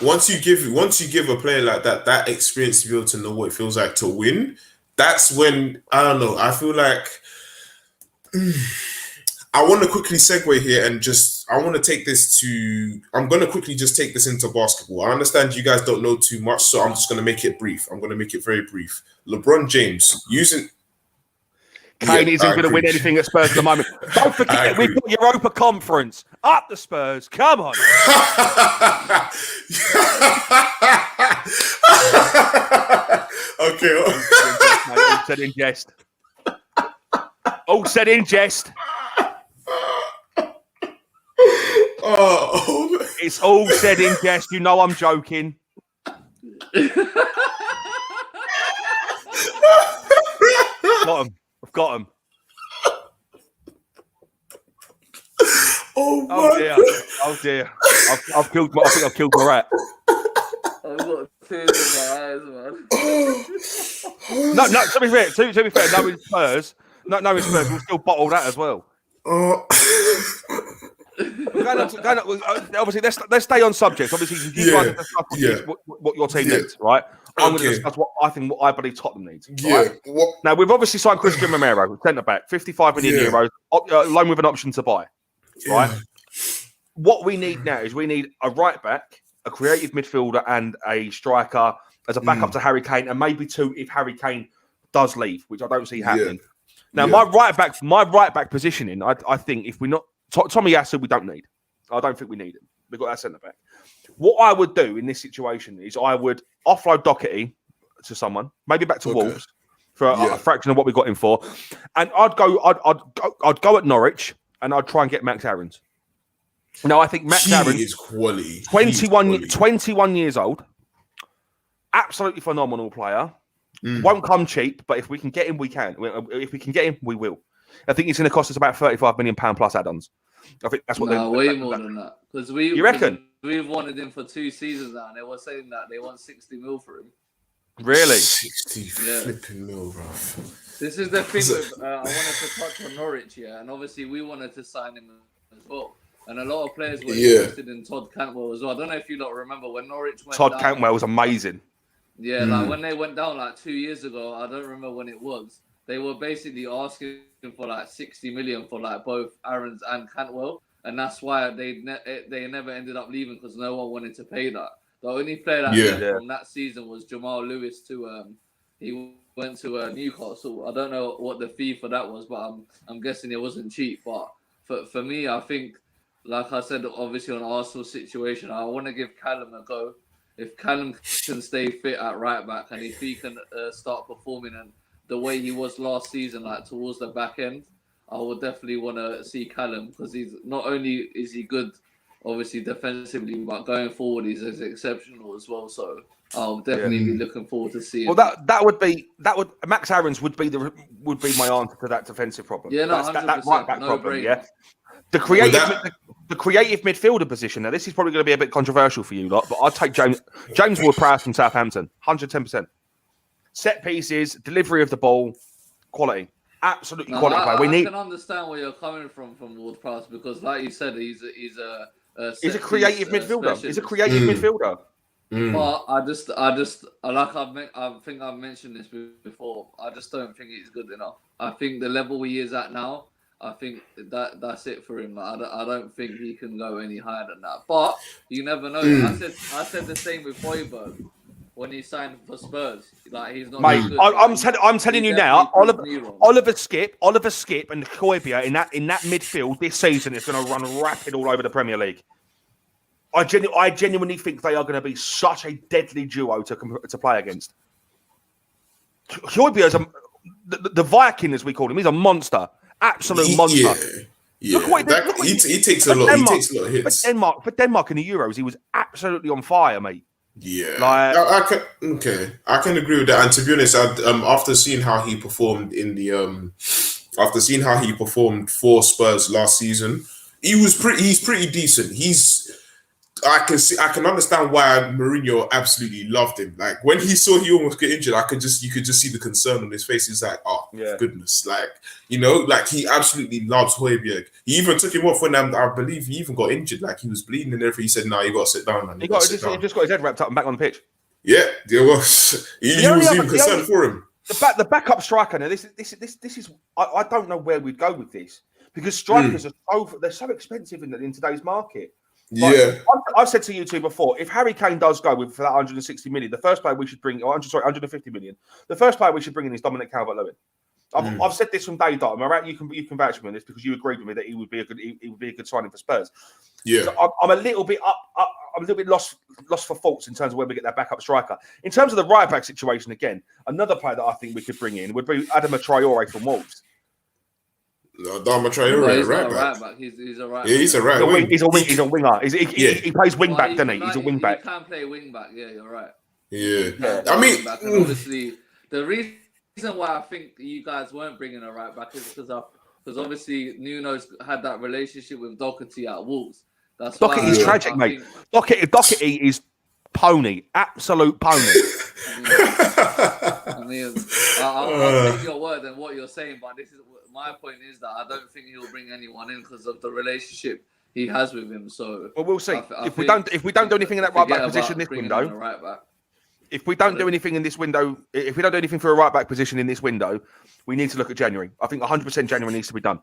once you give a player like that experience to be able to know what it feels like to win, that's when, I don't know, I feel like I want to quickly segue here and I'm going to quickly just take this into basketball. I understand you guys don't know too much, so I'm just going to make it brief. I'm going to make it very brief. LeBron James using... Kane isn't I going to win agree. anything at Spurs at the moment. Don't forget, we've got Europa Conference. Up the Spurs. Come on. Okay. All said in jest. All said in jest. Oh. It's all said in jest. You know I'm joking. I've got him. Oh, Oh dear. Oh dear. I think I've killed my rat. I've got tears in my eyes, man. No, to be fair, knowing Spurs, we'll still bottle that as well. Oh. Obviously, let's stay on subject. Obviously, you guys discuss what your team needs, right? I'm going to discuss what I believe Tottenham needs. Right? Now, we've obviously signed Christian Romero, centre back, 55 million euros, loan with an option to buy. Right? What we need now is we need a right back, a creative midfielder, and a striker as a backup to Harry Kane, and maybe two if Harry Kane does leave, which I don't see happening. Now, my right back positioning, I think if we're not Tommy Yasu, we don't need. I don't think we need him. We've got that centre back. What I would do in this situation is I would offload Doherty to someone, maybe back to Wolves for a fraction of what we got him for, and I'd go at Norwich and I'd try and get Max Aarons. Now I think Max Aarons is quality. 21 years old, absolutely phenomenal player. Won't come cheap, but if we can get him, we can. If we can get him, we will. I think it's going to cost us about £35 million plus add-ons. I think that's what they're way more than that. Because you reckon? We've wanted him for 2 seasons now, and they were saying that they want 60 mil for him. Really? 60 flipping mil, bro. This is the thing with, I wanted to touch on Norwich, and obviously we wanted to sign him as well. And a lot of players were interested in Todd Cantwell as well. I don't know if you lot remember when Norwich went down. Todd Cantwell was amazing. Yeah, like when they went down like 2 years ago, I don't remember when it was. They were basically asking for like 60 million for like both Aarons and Cantwell, and that's why they never ended up leaving because no one wanted to pay that. The only player that left from that season was Jamal Lewis he went to Newcastle. I don't know what the fee for that was, but I'm guessing it wasn't cheap. But for me, I think, like I said, obviously on Arsenal's situation, I want to give Callum a go. If Callum can stay fit at right back and if he can start performing and the way he was last season, like towards the back end, I would definitely want to see Callum because he's not only is he good, obviously defensively, but going forward he's exceptional as well. So I'll definitely be looking forward to seeing. Well, that would Max Aarons would be my answer to that defensive problem. Yeah, no, that right back problem. Yeah, the creative midfielder position. Now, this is probably going to be a bit controversial for you lot, but I'd take James Ward-Prowse from Southampton, 110%. Set pieces, delivery of the ball, quality, absolutely quality player. I can understand where you're coming from Ward-Prowse because, like you said, he's a creative midfielder. He's a creative midfielder. But I think I've mentioned this before. I just don't think he's good enough. I think the level he is at now, I think that's it for him. Like, I don't think he can go any higher than that. But you never know. I said the same with Højbjerg when he signed for Spurs. Like he's not. Mate, good. I'm telling you now, Oliver Skip and Højbjerg in that midfield this season is going to run rapid all over the Premier League. I genuinely think they are going to be such a deadly duo to play against. Højbjerg is the Viking, as we call him. He's a monster. Absolute monster. Yeah. He takes a lot. He takes a lot of hits. For Denmark in the Euros, he was absolutely on fire, mate. Yeah, I can agree with that. And to be honest, after seeing how he performed for Spurs last season, he's pretty decent. I can understand why Mourinho absolutely loved him. Like when he saw he almost get injured, you could just see the concern on his face. He's like, oh goodness, like like he absolutely loves Højbjerg. He even took him off when I believe he even got injured. Like he was bleeding and everything. He said, "No, you got to sit down, man." He just got his head wrapped up and back on the pitch. Yeah, there was. He was even concerned for him. The backup striker. Now this is. I don't know where we'd go with this because strikers they're so expensive in today's market. Like, I've said to you two before, if Harry Kane does go for that 160 million, the first player we should bring, 150 million, the first player we should bring in is Dominic Calvert-Lewin. I've said this from day dot. Am I right? You can vouch for me on this because you agreed with me that he would be a good signing for Spurs. Yeah. So I'm a little bit I'm a little bit lost for thoughts in terms of where we get that backup striker. In terms of the right back situation, again, another player that I think we could bring in would be Adama Traore from Wolves. Adama Traore, he's right not a back. right back. He's a right. Yeah, he's a right wing. He's a winger. He plays wing back, doesn't he? He's a wing back. He can play wing back. Yeah, you're right. Yeah. I mean, and obviously the reason why I think you guys weren't bringing a right back is because obviously Nuno's had that relationship with Doherty at Wolves. That's Doherty is tragic, mate. Doherty is pony, absolute pony. I'll take your word and what you're saying, but this is my point is that I don't think he'll bring anyone in because of the relationship he has with him. So well, we'll see. If we don't do anything in that right back position this window, if we don't do anything in this window, if we don't do anything for a right back position in this window, we need to look at January. I think 100% January needs to be done.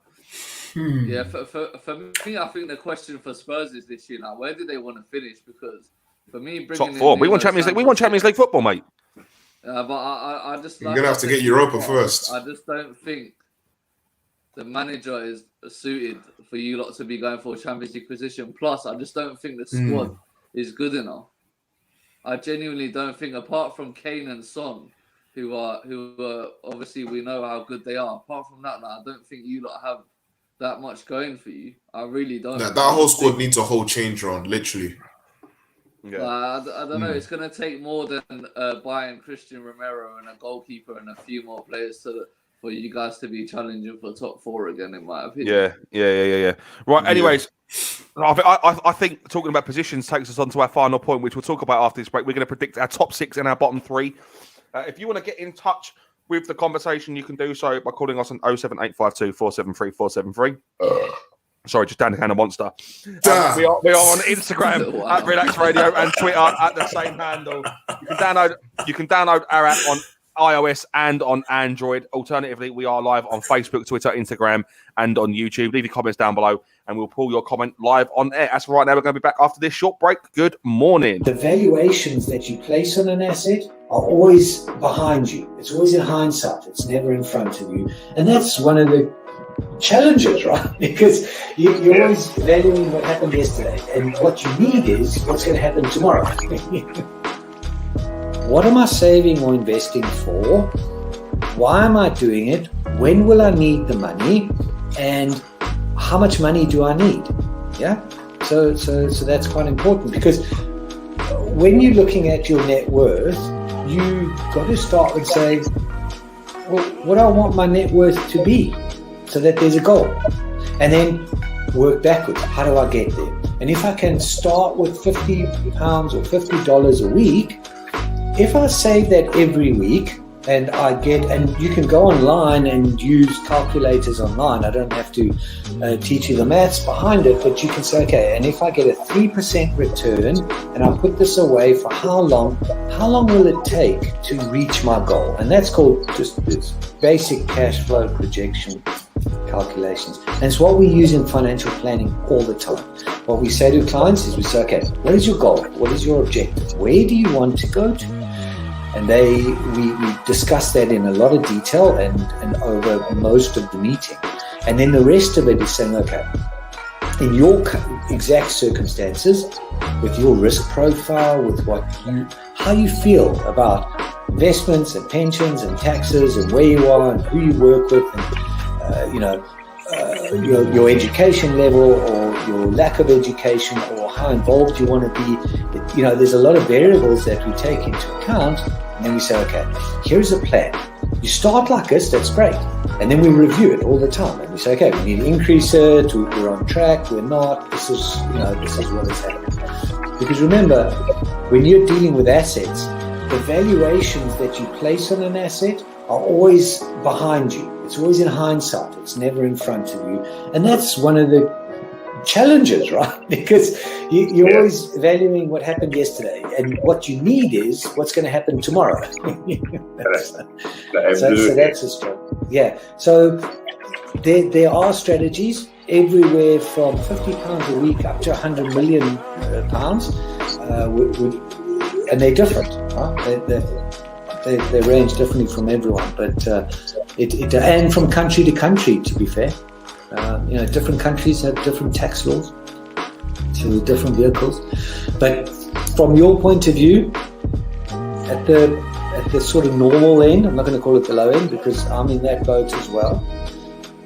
Yeah, for me, I think the question for Spurs is this year now: where do they want to finish? Because for me, top four, we want Champions League. We want Champions League football, mate. But I just you're gonna have to get Europa first. I just don't think the manager is suited for you lot to be going for a Champions League position. Plus, I just don't think the squad is good enough. I genuinely don't think, apart from Kane and Son, who are obviously we know how good they are. Apart from that, I don't think you lot have that much going for you. I really don't. That whole squad needs a whole change around, literally. Yeah. I don't know. It's going to take more than buying Christian Romero and a goalkeeper and a few more players for you guys to be challenging for top four again, in my opinion. Yeah. Right. Anyways, I think talking about positions takes us on to our final point, which we'll talk about after this break. We're going to predict our top six and our bottom three. If you want to get in touch with the conversation, you can do so by calling us on 07852 473 473. Sorry, just down the can of Monster. We are on Instagram at Relaks Radio and Twitter at the same handle. You can download our app on iOS and on Android. Alternatively, we are live on Facebook, Twitter, Instagram, and on YouTube. Leave your comments down below, and we'll pull your comment live on air. As for right now, we're going to be back after this short break. Good morning. The valuations that you place on an asset are always behind you. It's always in hindsight. It's never in front of you. And that's one of the challenges, right? Because you're always valuing what happened yesterday. And what you need is what's going to happen tomorrow. What am I saving or investing for? Why am I doing it? When will I need the money? And how much money do I need? Yeah. So that's quite important, because when you're looking at your net worth, you got to start with saying, well, what do I want my net worth to be, so that there's a goal, and then work backwards. How do I get there? And if I can start with £50 or $50 a week, if I save that every week, and you can go online and use calculators online. I don't have to teach you the maths behind it, but you can say, okay, and if I get a 3% return and I put this away for how long will it take to reach my goal? And that's called just this basic cash flow projection calculations. And it's what we use in financial planning all the time. What we say to clients is we say, okay, what is your goal? What is your objective? Where do you want to go to? And we discuss that in a lot of detail and over most of the meeting. And then the rest of it is saying, okay, in your exact circumstances, with your risk profile, with how you feel about investments and pensions and taxes and where you are and who you work with, and your education level or your lack of education or how involved you want to be. There's a lot of variables that we take into account. And then we say, okay, here's a plan. You start like this, that's great. And then we review it all the time. And we say, okay, we need to increase it, we're on track, we're not, this is what is happening. Because remember, when you're dealing with assets, the valuations that you place on an asset are always behind you. It's always in hindsight. It's never in front of you. And that's one of the challenges, right? Because you're always valuing what happened yesterday, and what you need is what's going to happen tomorrow. So that's a struggle. Yeah. So there are strategies everywhere from £50 a week up to £100 million, and they're different. Right? they range differently from everyone, but and from country to country, to be fair. Different countries have different tax laws, so different vehicles. But from your point of view, at the sort of normal end, I'm not going to call it the low end because I'm in that boat as well.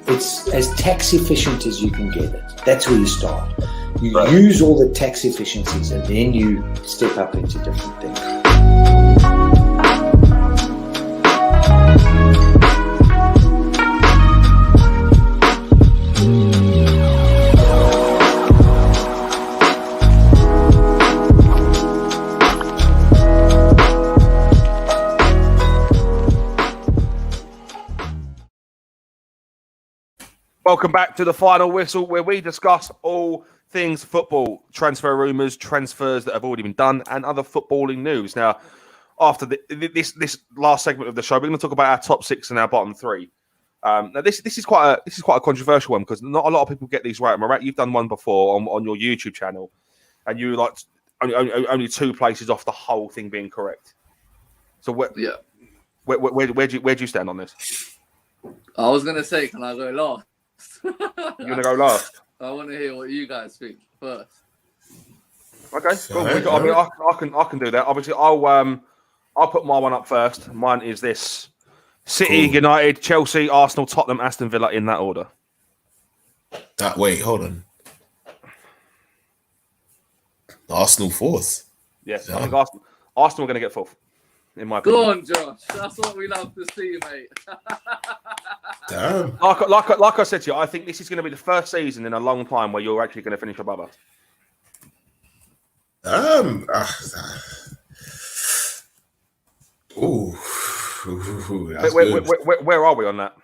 It's as tax efficient as you can get it. That's where you start. You use all the tax efficiencies and then you step up into different things. Welcome back to the Final Whistle, where we discuss all things football, transfer rumours, transfers that have already been done, and other footballing news. Now, after this last segment of the show, we're going to talk about our top 6 and our bottom 3. Now, this is quite a controversial one because not a lot of people get these right. Marat, you've done one before on your YouTube channel, and you like only 2 places off the whole thing being correct. So where do you stand on this? I was going to say, can I go last? You're gonna go last. I want to hear what you guys think first. Okay, cool. I can do that. Obviously, I'll put my one up first. Mine is this: City, cool. United, Chelsea, Arsenal, Tottenham, Aston Villa in that order. Wait, hold on. Arsenal 4th. Yes, I think Arsenal are going to get 4th. In my opinion. Go on, Josh. That's what we love to see, mate. Damn. Like I said to you, I think this is going to be the first season in a long time where you're actually going to finish above us. Where are we on that?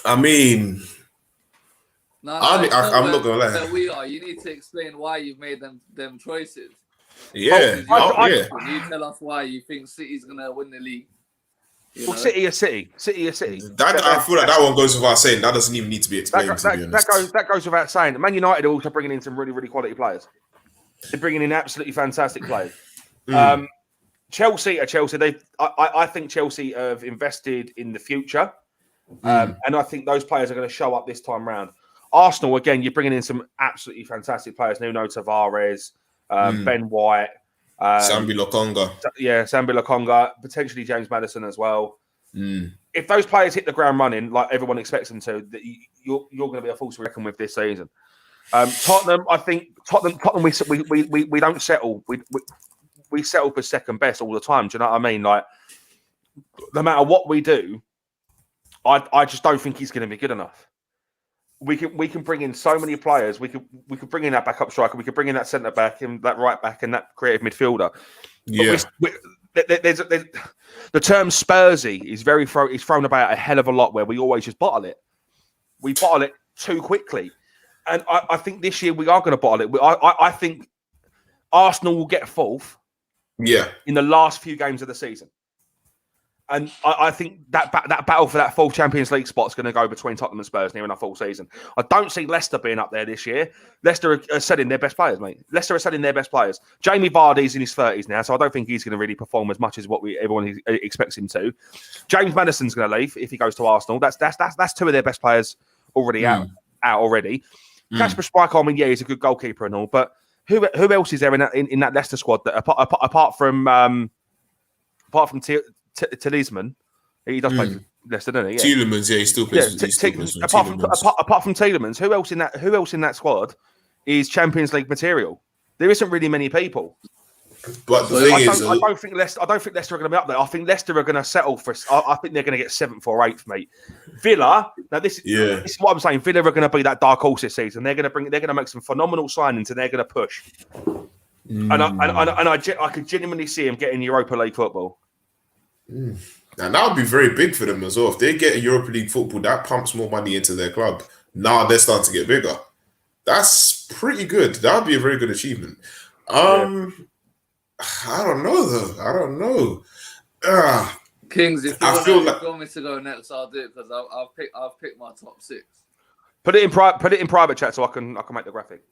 I mean, I'm not gonna lie. So we are. You need to explain why you've made them choices. Yeah. Can you tell us why you think City's gonna win the league? Well, City is City. City is City. I feel like that one goes without saying. That doesn't even need to be explained. That goes without saying. Man United are also bringing in some really, really quality players. They're bringing in absolutely fantastic players. Chelsea are Chelsea. I think Chelsea have invested in the future, and I think those players are going to show up this time round. Arsenal, again, you're bringing in some absolutely fantastic players. Nuno Tavares, Ben White. Sambi Lokonga. Yeah, Sambi Lokonga, potentially James Maddison as well. If those players hit the ground running like everyone expects them to, you're going to be a force to reckon with this season. Tottenham, I think Tottenham we don't settle. We settle for second best all the time. Do you know what I mean? Like, no matter what we do, I just don't think he's going to be good enough. We can bring in so many players. We could bring in that backup striker. We could bring in that centre back and that right back and that creative midfielder. Yeah. There's the term Spursy is thrown about a hell of a lot where we always just bottle it. We bottle it too quickly, and I think this year we are going to bottle it. I think Arsenal will get 4th. Yeah. In the last few games of the season. And I think that battle for that 4th Champions League spot is going to go between Tottenham and Spurs near enough all season. I don't see Leicester being up there this year. Leicester are selling their best players, mate. Leicester are selling their best players. Jamie Vardy's in his 30s now, so I don't think he's going to really perform as much as what everyone expects him to. James Maddison's going to leave if he goes to Arsenal. That's 2 of their best players already out already. Kasper Schmeichel, yeah, he's a good goalkeeper and all, but who else is there in that Leicester squad that apart from Tielemans, he does play for Leicester, doesn't he? Yeah. Tielemans, yeah, he still plays. Apart from Tielemans, who else in that squad is Champions League material? There isn't really many people. But the thing is, I don't think Leicester are going to be up there. I think Leicester are going to settle for. I think they're going to get 7th or 8th, mate. Villa. Now this is what I'm saying. Villa are going to be that dark horse this season. They're going to make some phenomenal signings and they're going to push. And I could genuinely see them getting Europa League football. And that would be very big for them as well. If they get Europa League football, that pumps more money into their club. Now they're starting to get bigger. That's pretty good. That would be a very good achievement. I don't know though. I don't know. Kings, if you want me to go next, I'll do it because I've picked my top 6. Put it in private chat so I can make the graphic.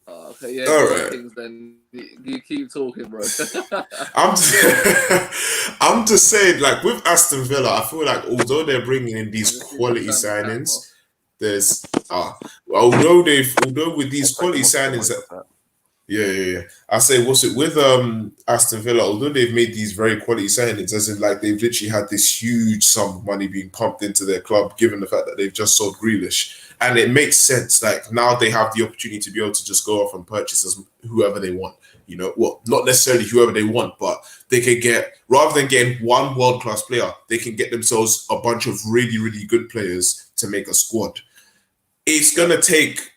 Okay, yeah, All go on, right. Kings, then you keep talking, bro. I'm I'm just saying, like with Aston Villa, I feel like although they're bringing in these Just need to quality turn the camera off. signings, there's although with these quality signings that yeah. I say what's it with Aston Villa, although they've made these very quality signings, as in like they've literally had this huge sum of money being pumped into their club, given the fact that they've just sold Grealish. And it makes sense. Like now they have the opportunity to be able to just go off and purchase whoever they want. You know, well, not necessarily whoever they want, but they can get, rather than getting one world-class player, they can get themselves a bunch of really, really good players to make a squad. It's going to take,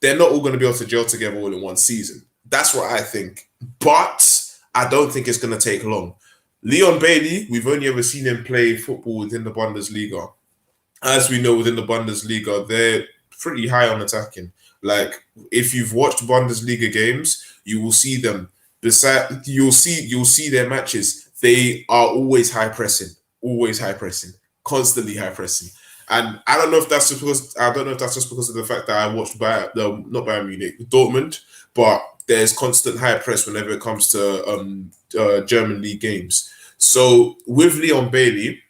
they're not all going to be able to gel together all in one season. That's what I think. But I don't think it's going to take long. Leon Bailey, we've only ever seen him play football within the Bundesliga. As we know, within the Bundesliga, they're pretty high on attacking. Like, if you've watched Bundesliga games, you will see them. You'll see their matches. They are always high pressing, constantly high pressing. And I don't know if that's just because of the fact that I watched not Bayern Munich, Dortmund, but there's constant high press whenever it comes to German league games. So with Leon Bailey,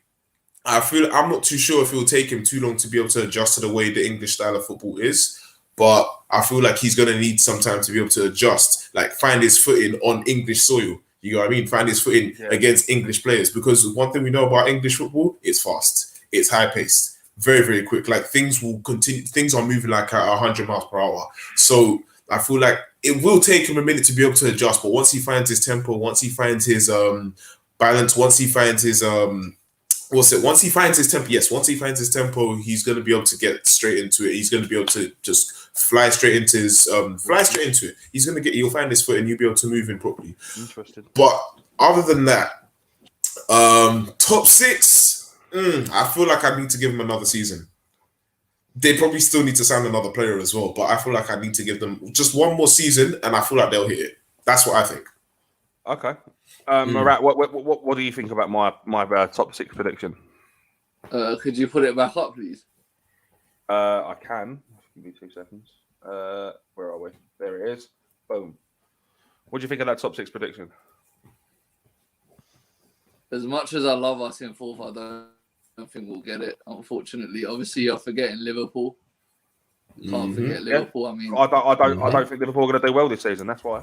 I'm not too sure if it will take him too long to be able to adjust to the way the English style of football is, but I feel like he's going to need some time to be able to adjust, like find his footing on English soil. You know what I mean? Find his footing against English players, because one thing we know about English football, it's fast, it's high paced, very, very quick. Like things will continue, things are moving like at 100 miles per hour. So I feel like it will take him a minute to be able to adjust, but once he finds his tempo, once he finds his balance, once he finds his once he finds his tempo, he's going to be able to get straight into it. He's going to be able to just fly straight into it. He'll find his foot and you'll be able to move in properly. Interesting. But other than that, top six, I feel like I need to give him another season. They probably still need to sign another player as well, but I feel like I need to give them just one more season and I feel like they'll hit it. That's what I think. Okay. Marat, what do you think about my top six prediction? Could you put it back up, please? I can. Give me 2 seconds. Where are we? There it is. Boom. What do you think of that top six prediction? As much as I love us in fourth, I don't think we'll get it, unfortunately. Obviously, you're forgetting Liverpool. Can't forget Liverpool. I mean, I don't think Liverpool are going to do well this season. That's why.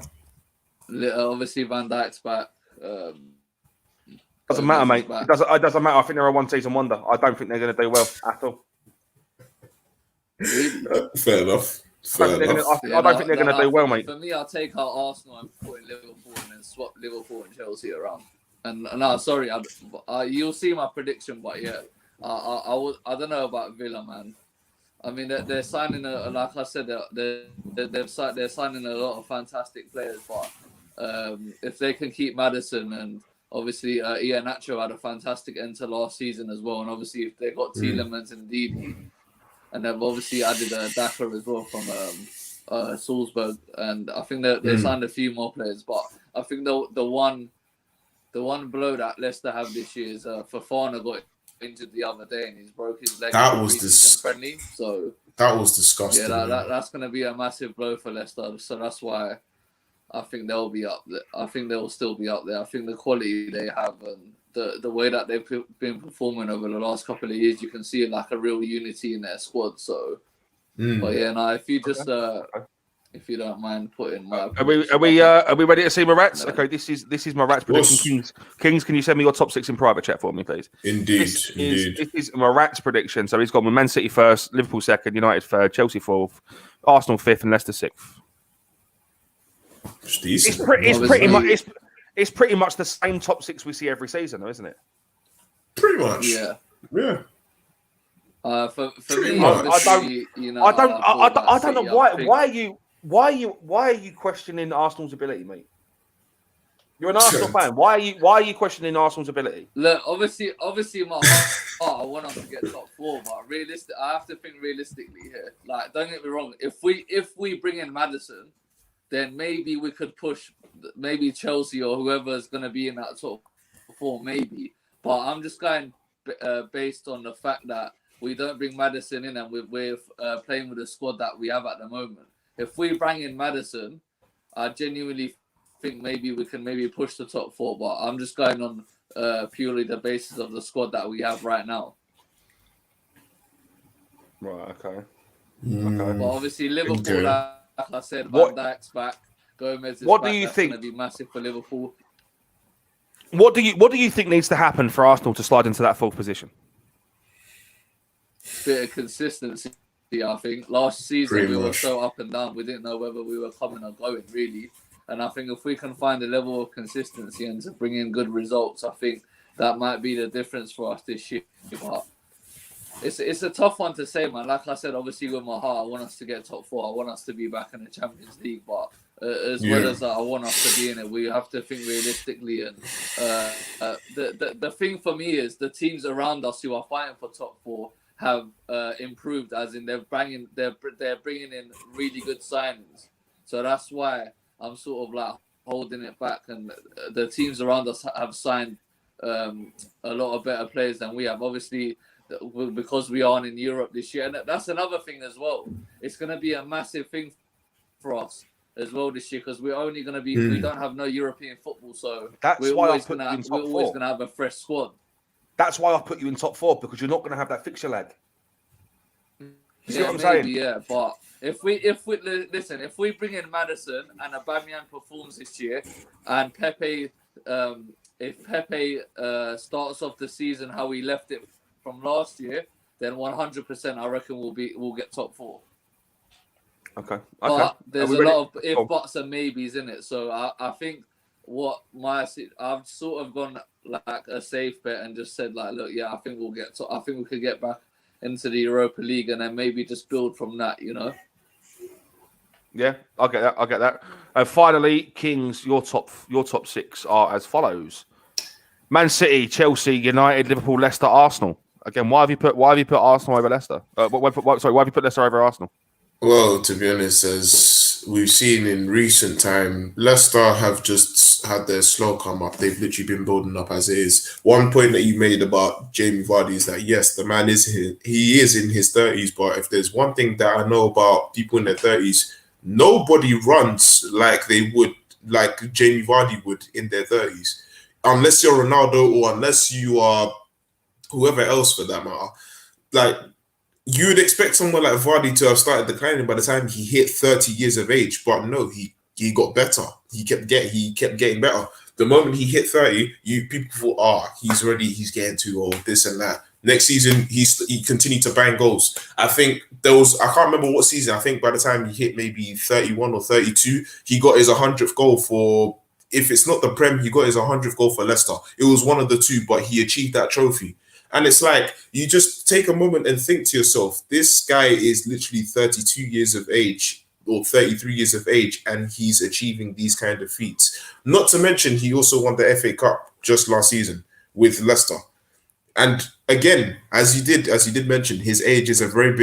Obviously, Van Dijk's back. Doesn't matter, mate. It doesn't matter. I think they're a one-season wonder. I don't think they're going to do well at all. Fair enough. I don't think they're going to do well, mate. For me, I'll take out Arsenal and put in Liverpool and then swap Liverpool and Chelsea around. And no, sorry, you'll see my prediction, but yeah, I don't know about Villa, man. I mean, they're signing like I said, they're signing a lot of fantastic players, but if they can keep Maddison and obviously Ian Nacho had a fantastic end to last season as well, and obviously if they got Tielemans and Didi, and they've obviously added Daka as well from Salzburg, and I think they signed a few more players, but I think the one blow that Leicester have this year is Fofana got injured the other day and he's broke his leg. That was friendly, so that was disgusting. Yeah, that's going to be a massive blow for Leicester. So that's why I think they'll be up there. I think they'll still be up there. I think the quality they have and the way that they've been performing over the last couple of years, you can see like a real unity in their squad. So, but yeah, now if you just if you don't mind putting my are we ready to see Marat's? No. Okay, this is Marat's prediction. Kings, can you send me your top six in private chat for me, please? Indeed. This is Marat's prediction. So he's got Man City first, Liverpool second, United third, Chelsea fourth, Arsenal fifth, and Leicester sixth. It's pretty much the same top six we see every season, though, isn't it? Pretty much. Yeah. For pretty me, I don't know why are you questioning Arsenal's ability, mate? You're an Arsenal fan. Why are you questioning Arsenal's ability? Look, obviously, my heart, I want us to get top four, but I have to think realistically here. Like, don't get me wrong. If we bring in Maddison, then maybe we could push maybe Chelsea or whoever's going to be in that top four, maybe. But I'm just going based on the fact that we don't bring Maddison in and we're playing with the squad that we have at the moment. if we bring in Maddison, I genuinely think maybe we can push the top 4. But I'm just going on purely the basis of the squad that we have right now. Right. Okay. But obviously Liverpool, Okay. like I said, Van What- Dijk's back, Gomez is What back. do you That's think- going to be massive for Liverpool. What do you think needs to happen for Arsenal to slide into that 4th position? Bit of consistency, I think. Last season Pretty we were much. so up and down. We didn't know whether we were coming or going, really. And I think if we can find a level of consistency and to bring in good results, I think that might be the difference for us this year. But it's a tough one to say, man. Like I said, obviously with my heart, I want us to get top 4. I want us to be back in the Champions League. But as well as that, I want us to be in it. We have to think realistically. And the thing for me is the teams around us who are fighting for top 4 have improved, as in they're bringing in really good signings. So that's why I'm sort of like holding it back. And the teams around us have signed a lot of better players than we have. Obviously, because we aren't in Europe this year, and that's another thing as well. It's going to be a massive thing for us as well this year because we're only going to be we don't have no European football, so That's we're why I always put going you in top to 4. have a fresh squad. That's why I put you in top 4 because you're not going to have that fixture lag. You see what I'm saying? Yeah, but if we listen, if we bring in Maddison and Aubameyang performs this year, and Pepe, if Pepe starts off the season how he left it from last year, then 100% I reckon we'll get top 4. Okay. But there's Are a we ready? lot of if, Go on. buts, and maybes in it. So I think I've sort of gone like a safe bet and just said like, look, yeah, I think we could get back into the Europa League and then maybe just build from that, you know. Yeah, I get that. And finally, Kings, your top 6 are as follows: Man City, Chelsea, United, Liverpool, Leicester, Arsenal. Again, why have you put Arsenal over Leicester? Why have you put Leicester over Arsenal? Well, to be honest, as we've seen in recent time, Leicester have just had their slow come up. They've literally been building up as it is. One point that you made about Jamie Vardy is that, yes, the man is in his 30s, but if there's one thing that I know about people in their 30s, nobody runs like they would, like Jamie Vardy would in their 30s. Unless you're Ronaldo or unless you are whoever else for that matter. Like, you would expect someone like Vardy to have started declining by the time he hit 30 years of age, but no, he got better. He kept getting better. The moment he hit 30, people thought, he's getting too old, this and that. Next season, he continued to bang goals. I think I can't remember what season. I think by the time he hit maybe 31 or 32, he got his 100th goal for, if it's not the Prem, he got his 100th goal for Leicester. It was one of the two, but he achieved that trophy. And it's like, you just take a moment and think to yourself, this guy is literally 32 years of age or 33 years of age, and he's achieving these kind of feats. Not to mention, he also won the FA Cup just last season with Leicester. And again, as you did mention, his age is a very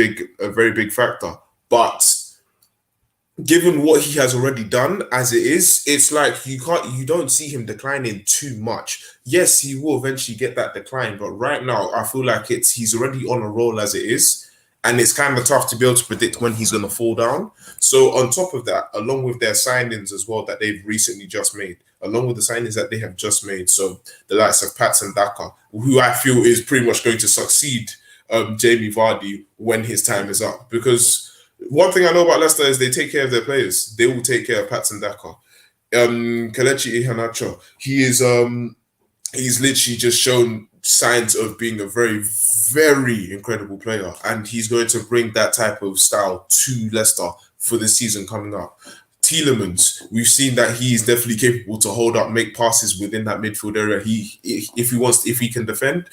big factor. But given what he has already done as it is, it's like you don't see him declining too much. Yes, he will eventually get that decline, but right now I feel like he's already on a roll as it is, and it's kind of tough to be able to predict when he's going to fall down. So on top of that, along with their signings as well that they've recently just made, so the likes of Patson Daka, who I feel is pretty much going to succeed Jamie Vardy when his time is up, because one thing I know about Leicester is they take care of their players. They will take care of Patson Daka. Kelechi Iheanacho, he's literally just shown signs of being a very, very incredible player, and he's going to bring that type of style to Leicester for the season coming up. Tielemans, we've seen that he is definitely capable to hold up, make passes within that midfield area. If he can defend,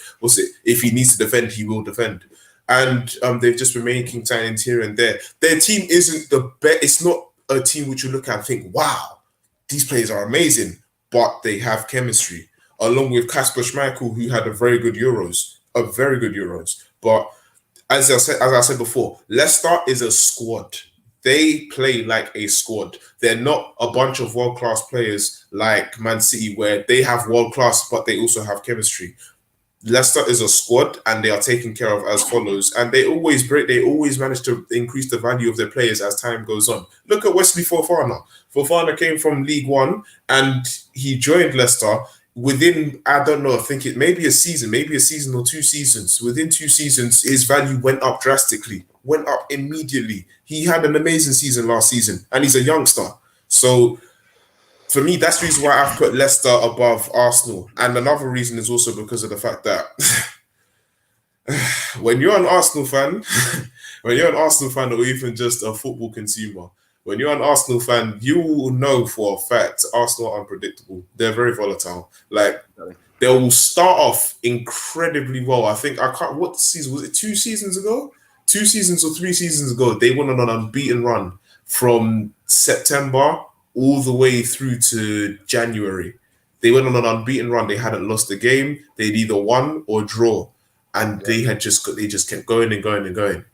if he needs to defend, he will defend. And they've just been making signings here and there. Their team isn't the best. It's not a team which you look at and think, wow, these players are amazing, but they have chemistry. Along with Kasper Schmeichel, who had a very good Euros. But as I said before, Leicester is a squad. They play like a squad. They're not a bunch of world-class players like Man City, where they have world-class, but they also have chemistry. Leicester is a squad, and they are taken care of as follows. And they always manage to increase the value of their players as time goes on. Look at Wesley Fofana. Fofana came from League One, and he joined Leicester within, I don't know, I think it maybe a season or 2 seasons. Within 2 seasons, his value went up drastically, went up immediately. He had an amazing season last season, and he's a youngster. So for me, that's the reason why I've put Leicester above Arsenal. And another reason is also because of the fact that when you're an Arsenal fan, or even just a football consumer, when you're an Arsenal fan, you will know for a fact Arsenal are unpredictable. They're very volatile. Like, they will start off incredibly well. What season was it? 2 seasons ago? 2 seasons or 3 seasons ago, they went on an unbeaten run from September all the way through to January. They went on an unbeaten run. They hadn't lost a game. They'd either won or draw, and they just kept going and going and going.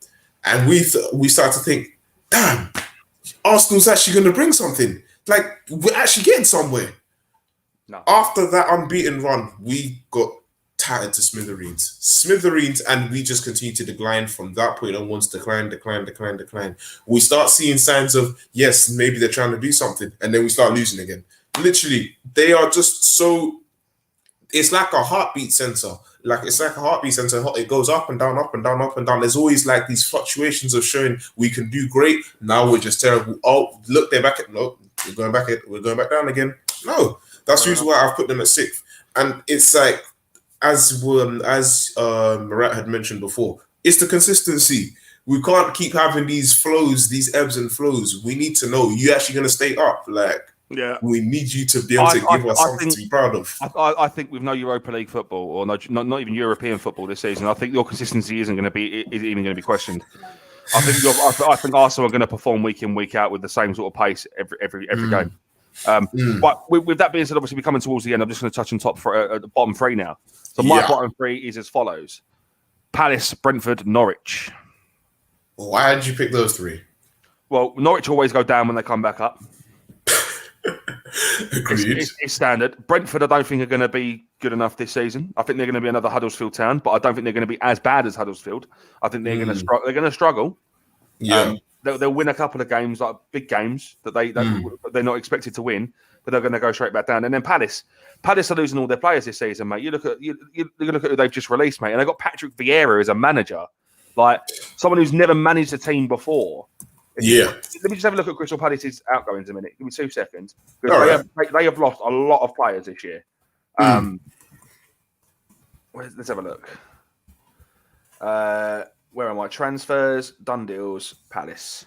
And we started to think, damn, Arsenal's actually going to bring something. Like, we're actually getting somewhere. No. After that unbeaten run, we got tattered to smithereens, and we just continue to decline from that point onwards. Decline. We start seeing signs of, yes, maybe they're trying to do something, and then we start losing again. Literally, they are just so, it's like a heartbeat sensor. It goes up and down, up and down, up and down. There's always like these fluctuations of showing we can do great. Now we're just terrible. Oh, look, they're back at, no, we're going back down again. No, that's the reason why I've put them at 6th. And it's like, as Murat had mentioned before, it's the consistency. We can't keep having these flows, these ebbs and flows. We need to know, you actually going to stay up. Like, we need you to be able to give us something to be proud of. I think with no Europa League football, or not even European football this season, I think your consistency isn't even going to be questioned. I think Arsenal are going to perform week in, week out with the same sort of pace every game. But with that being said, obviously we're coming towards the end. I'm just going to touch on the bottom 3 now. So my bottom 3 is as follows: Palace, Brentford, Norwich. Why did you pick those 3? Well, Norwich always go down when they come back up. Agreed. It's standard. Brentford, I don't think are going to be good enough this season. I think they're going to be another Huddersfield town, but I don't think they're going to be as bad as Huddersfield. I think they're going to struggle. Yeah, they'll win a couple of games, like big games that they're not expected to win, but they're going to go straight back down. And then Palace are losing all their players this season, mate. You look at who they've just released, mate, and they got Patrick Vieira as a manager, like someone who's never managed a team before. Let me just have a look at Crystal Palace's outgoings a minute. Give me 2 seconds. Because they have lost a lot of players this year. Let's have a look. Where am I? Transfers, done deals, Palace.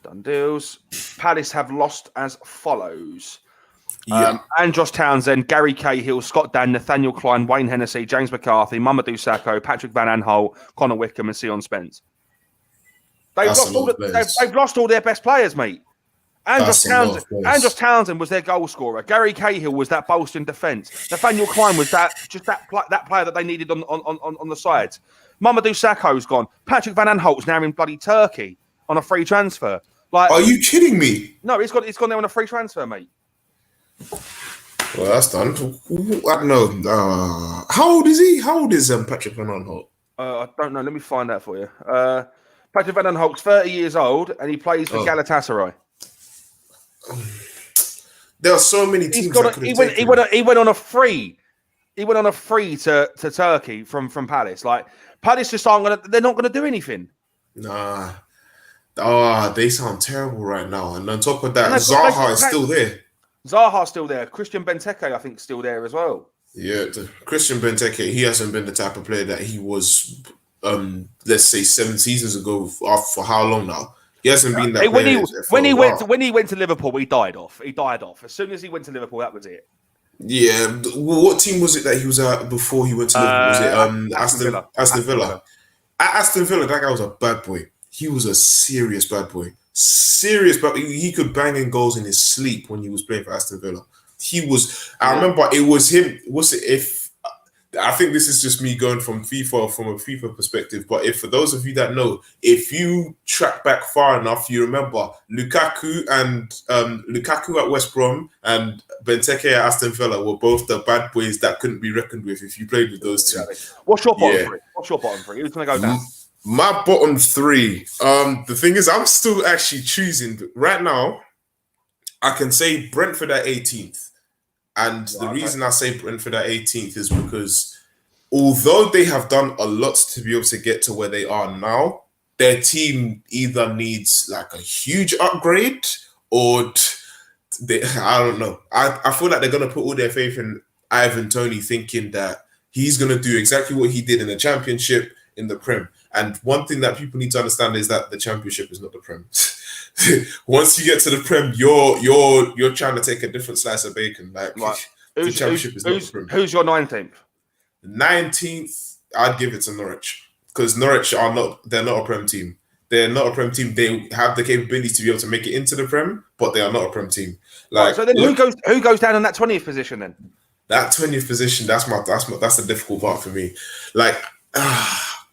Done deals. Palace have lost as follows. Andros Townsend, Gary Cahill, Scott Dan, Nathaniel Klein, Wayne Hennessy, James McCarthy, Mamadou Sakho, Patrick Van Aanholt, Connor Wickham, and Sion Spence. They've lost all their best players, mate. Andros Townsend was their goal scorer. Gary Cahill was that bolstering defence. Nathaniel Klein was that player that they needed on the sides. Mamadou Sakho's gone. Patrick Van Aanholt's now in bloody Turkey on a free transfer. Like, are you kidding me? No, he's gone there on a free transfer, mate. Well, that's done. I don't know. How old is he? How old is Patrick Van Aanholt? I don't know. Let me find out for you. Patrick Van Aanholt's 30 years old and he plays for Galatasaray. There are so many teams. He went on a free. He went on a free to Turkey from Palace. Like, Palace just they're not gonna do anything. Nah. They sound terrible right now. And on top of that, Zaha is still there. Zaha's still there. Christian Benteke, I think, is still there as well. Yeah, Christian Benteke, he hasn't been the type of player that he was, let's say, 7 seasons ago. For how long now? He hasn't been that player. When he went to Liverpool, he died off. As soon as he went to Liverpool, that was it. Yeah. What team was it that he was at before he went to Liverpool? Was it Aston Villa? At Aston Villa, that guy was a bad boy. He was a serious bad boy. He could bang in goals in his sleep when he was playing for Aston Villa. I remember it was him. I think this is just me going from a FIFA perspective. But if for those of you that know, if you track back far enough, you remember Lukaku at West Brom and Benteke at Aston Villa were both the bad boys that couldn't be reckoned with if you played with those two. What's your bottom three? Who's going to go down? My bottom three. The thing is, I'm still actually choosing right now. I can say Brentford at 18th. And the reason I say Brentford at 18th is because although they have done a lot to be able to get to where they are now, their team either needs like a huge upgrade or I don't know. I feel like they're going to put all their faith in Ivan Toney, thinking that he's going to do exactly what he did in the Championship in the Prem. And one thing that people need to understand is that the Championship is not the Prem. Once you get to the Prem, you're trying to take a different slice of bacon. Like the Championship is not the Prem. Who's your 19th? 19th, I'd give it to Norwich because Norwich they're not a Prem team. They're not a Prem team. They have the capability to be able to make it into the Prem, but they are not a Prem team. Like, so then who goes down in that 20th position then? That 20th position, that's the difficult part for me. Like,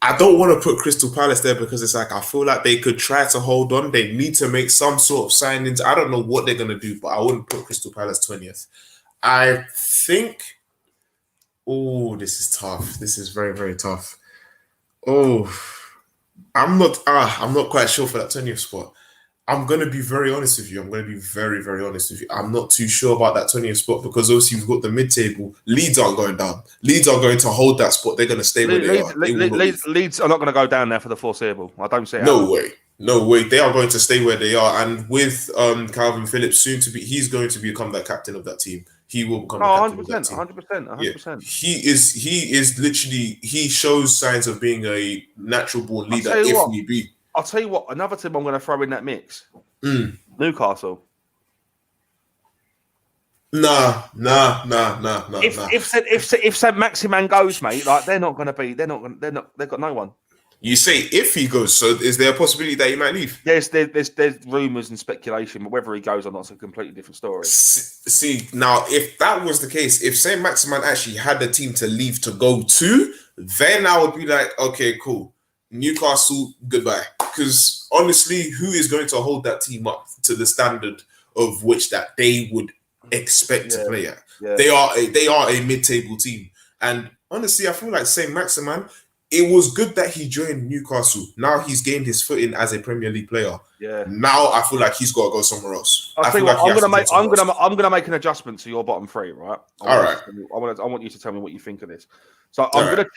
I don't want to put Crystal Palace there because it's like I feel like they could try to hold on. They need to make some sort of signings. I don't know what they're gonna do, but I wouldn't put Crystal Palace 20th. I think. Oh, this is tough. This is very, very tough. Oh, I'm not quite sure for that 20th spot. I'm going to be very honest with you. I'm going to be very, very honest with you. I'm not too sure about that 20th spot because obviously you've got the mid-table. Leeds aren't going down. Leeds are going to hold that spot. They're going to stay where they are. Leeds are not going to go down there for the foreseeable. I don't see it. No way. No way. They are going to stay where they are. And with Calvin Phillips he's going to become that captain of that team. He will become the captain of that team. 100%. Yeah. He is literally, he shows signs of being a natural born leader if need be. I'll tell you what, another team I'm going to throw in that mix. Newcastle. Nah. If Saint Maximin goes, mate, like they've got no one. You say if he goes, so is there a possibility that he might leave? There's rumours and speculation, but whether he goes or not is a completely different story. See, now, if that was the case, if Saint Maximin actually had a team to leave to go to, then I would be like, okay, cool. Newcastle, goodbye. Because honestly, who is going to hold that team up to the standard of which that they would expect to play at? Yeah. They are a mid-table team. And honestly, I feel like Saint Maximin, it was good that he joined Newcastle. Now he's gained his footing as a Premier League player. Yeah. Now I feel like he's got to go somewhere else. I'm gonna make an adjustment to your bottom three, right? I want you to tell me what you think of this. So I'm gonna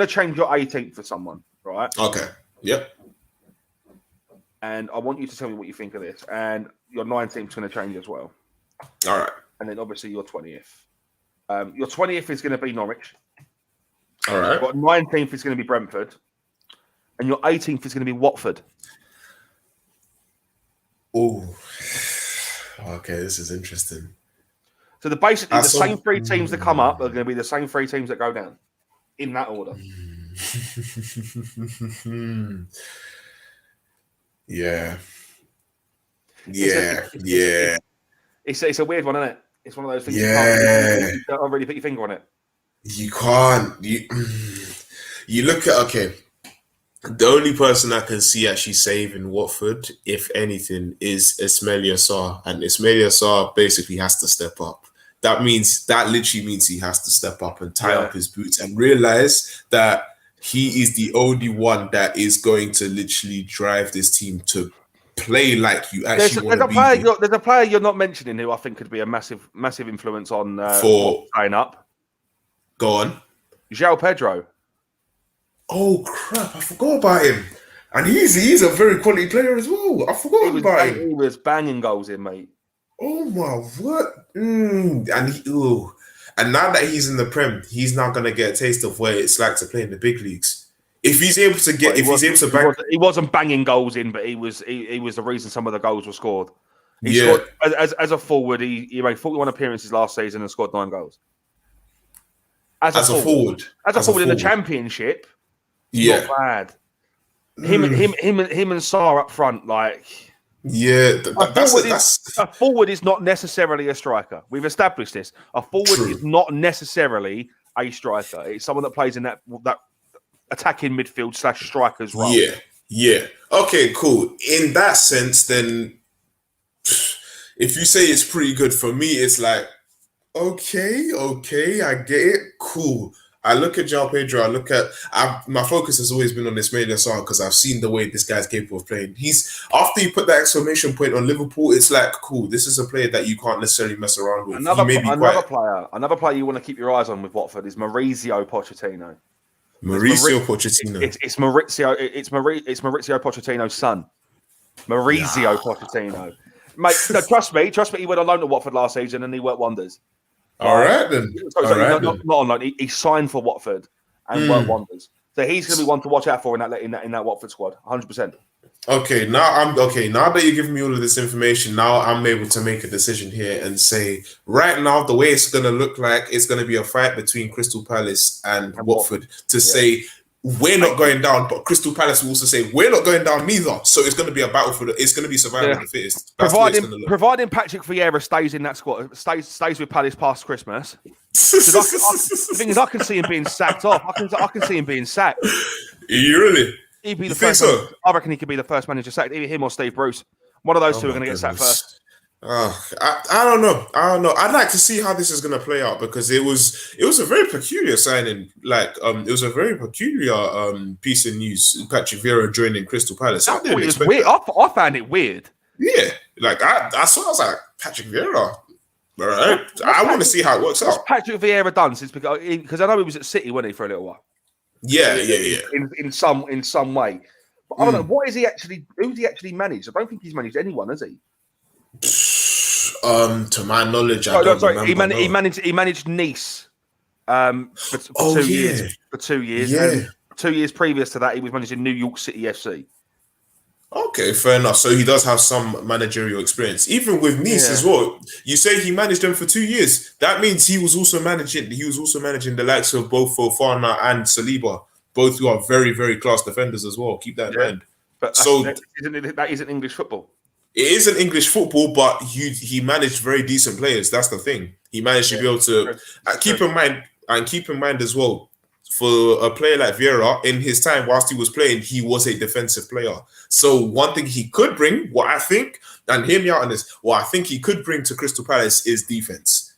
change your 18th for someone, right? Okay. Yep. And I want you to tell me what you think of this. And your 19th is going to change as well. All right. And then obviously your 20th. Your 20th is going to be Norwich. All right. Your 19th is going to be Brentford. And your 18th is going to be Watford. Oh. Okay, this is interesting. So the same three teams that come up are going to be the same three teams that go down. In that order. Yeah. It's a weird one, isn't it? It's one of those things. Yeah. You can't really put your finger on it. You can't. You look at, okay, the only person I can see actually saving Watford, if anything, is Ismaila Sarr. And Ismaila Sarr basically has to step up. That literally means he has to step up and tie up his boots and realize that he is the only one that is going to literally drive this team to play like you actually want to be. There's a player you're not mentioning who I think could be a massive influence on for tying up. Go on. João Pedro. Oh crap! I forgot about him. And he's a very quality player as well. I forgot about him. He was banging goals in, mate. Oh my word! And now that he's in the Prem, he's now gonna get a taste of what it's like to play in the big leagues. If he's able to get, he wasn't banging goals in, but he was the reason some of the goals were scored. He scored as a forward. He made 41 appearances last season and scored 9 goals. As a forward in the Championship, not bad. Him and Sarr up front, like. Yeah, a forward is not necessarily a striker. We've established this. A forward is not necessarily a striker. It's someone that plays in that attacking midfield / strikers role. Yeah. Okay, cool. In that sense, then, if you say it's pretty good, for me, it's like, okay, I get it. Cool. I look at João Pedro. My focus has always been on Ismaila Sarr because I've seen the way this guy's capable of playing. After you put that exclamation point on Liverpool, it's like, cool. This is a player that you can't necessarily mess around with. Another player you want to keep your eyes on with Watford is Mauricio Pochettino. Pochettino. It's Maurizio Pochettino's son. Maurizio Pochettino. Mate, no, trust me, he went on loan to Watford last season and he worked wonders. All right then. Not on loan. He signed for Watford and worked wonders. So he's going to be one to watch out for in that Watford squad, 100%. Okay, now that you're giving me all of this information, now I'm able to make a decision here and say, right now, the way it's going to look like, it's going to be a fight between Crystal Palace and Watford to say, we're not going down, but Crystal Palace will also say, we're not going down neither. So it's going to be a battle it's going to be survival of the fittest. Providing Patrick Vieira stays in that squad, stays with Palace past Christmas. The thing is, I can see him being sacked off. I can see him being sacked. You really? He'd be the first. So? I reckon he could be the first manager sacked. Either him or Steve Bruce. One of those two are going to get sacked first. I don't know. I'd like to see how this is going to play out because it was a very peculiar signing. It was a very peculiar piece of news. Patrick Vieira joining Crystal Palace. I didn't expect weird. that. I found it weird. Yeah, I saw. I was like, Patrick Vieira. All right, I want to see how it works out. What's Patrick Vieira done since because I know he was at City, wasn't he, for a little while? Yeah. In some way, but I don't know what is he actually. Who's he actually managed? I don't think he's managed anyone, has he? To my knowledge, I don't remember. He managed Nice for 2 years. For 2 years. Yeah. And 2 years previous to that, he was managing New York City FC. Okay, fair enough. So he does have some managerial experience, even with Nice as well. You say he managed them for 2 years. That means he was also managing the likes of both Fofana and Saliba, both who are very, very class defenders as well. Keep that in mind. But that isn't English football. It is an English football, but he managed very decent players. That's the thing. He managed to be able to keep in mind as well. For a player like Vieira, in his time whilst he was playing, he was a defensive player. So one thing he could bring, what I think, and hear me out on this, what I think he could bring to Crystal Palace is defense.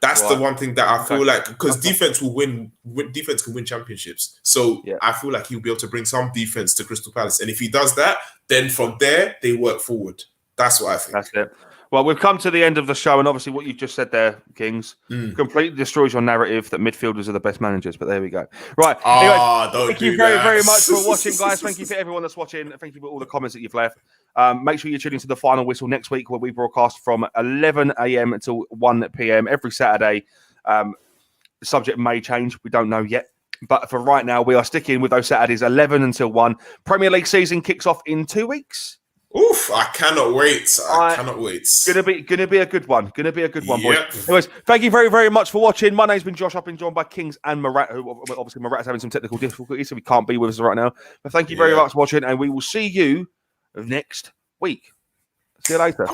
That's the one thing that I feel like, because defense will win. Defense can win championships. So I feel like he'll be able to bring some defense to Crystal Palace. And if he does that, then from there, they work forward. That's what I think. That's it. Well, we've come to the end of the show, and obviously what you just said there, Kings, completely destroys your narrative that midfielders are the best managers, but there we go. Right. Anyway, thank you very, very much for watching, guys. Thank you for everyone that's watching. Thank you for all the comments that you've left. Make sure you tune into the Final Whistle next week, where we broadcast from 11 a.m. until 1 p.m. every Saturday. The subject may change. We don't know yet. But for right now, we are sticking with those Saturdays, 11 until 1. Premier League season kicks off in 2 weeks. Oof, I cannot wait. I cannot wait. Gonna be a good one. Gonna be a good one, boys. Anyways, thank you very, very much for watching. My name's been Josh. I've been joined by Kings and Marat, who obviously Marat's having some technical difficulties, so we can't be with us right now. But thank you very much for watching, and we will see you next week. See you later.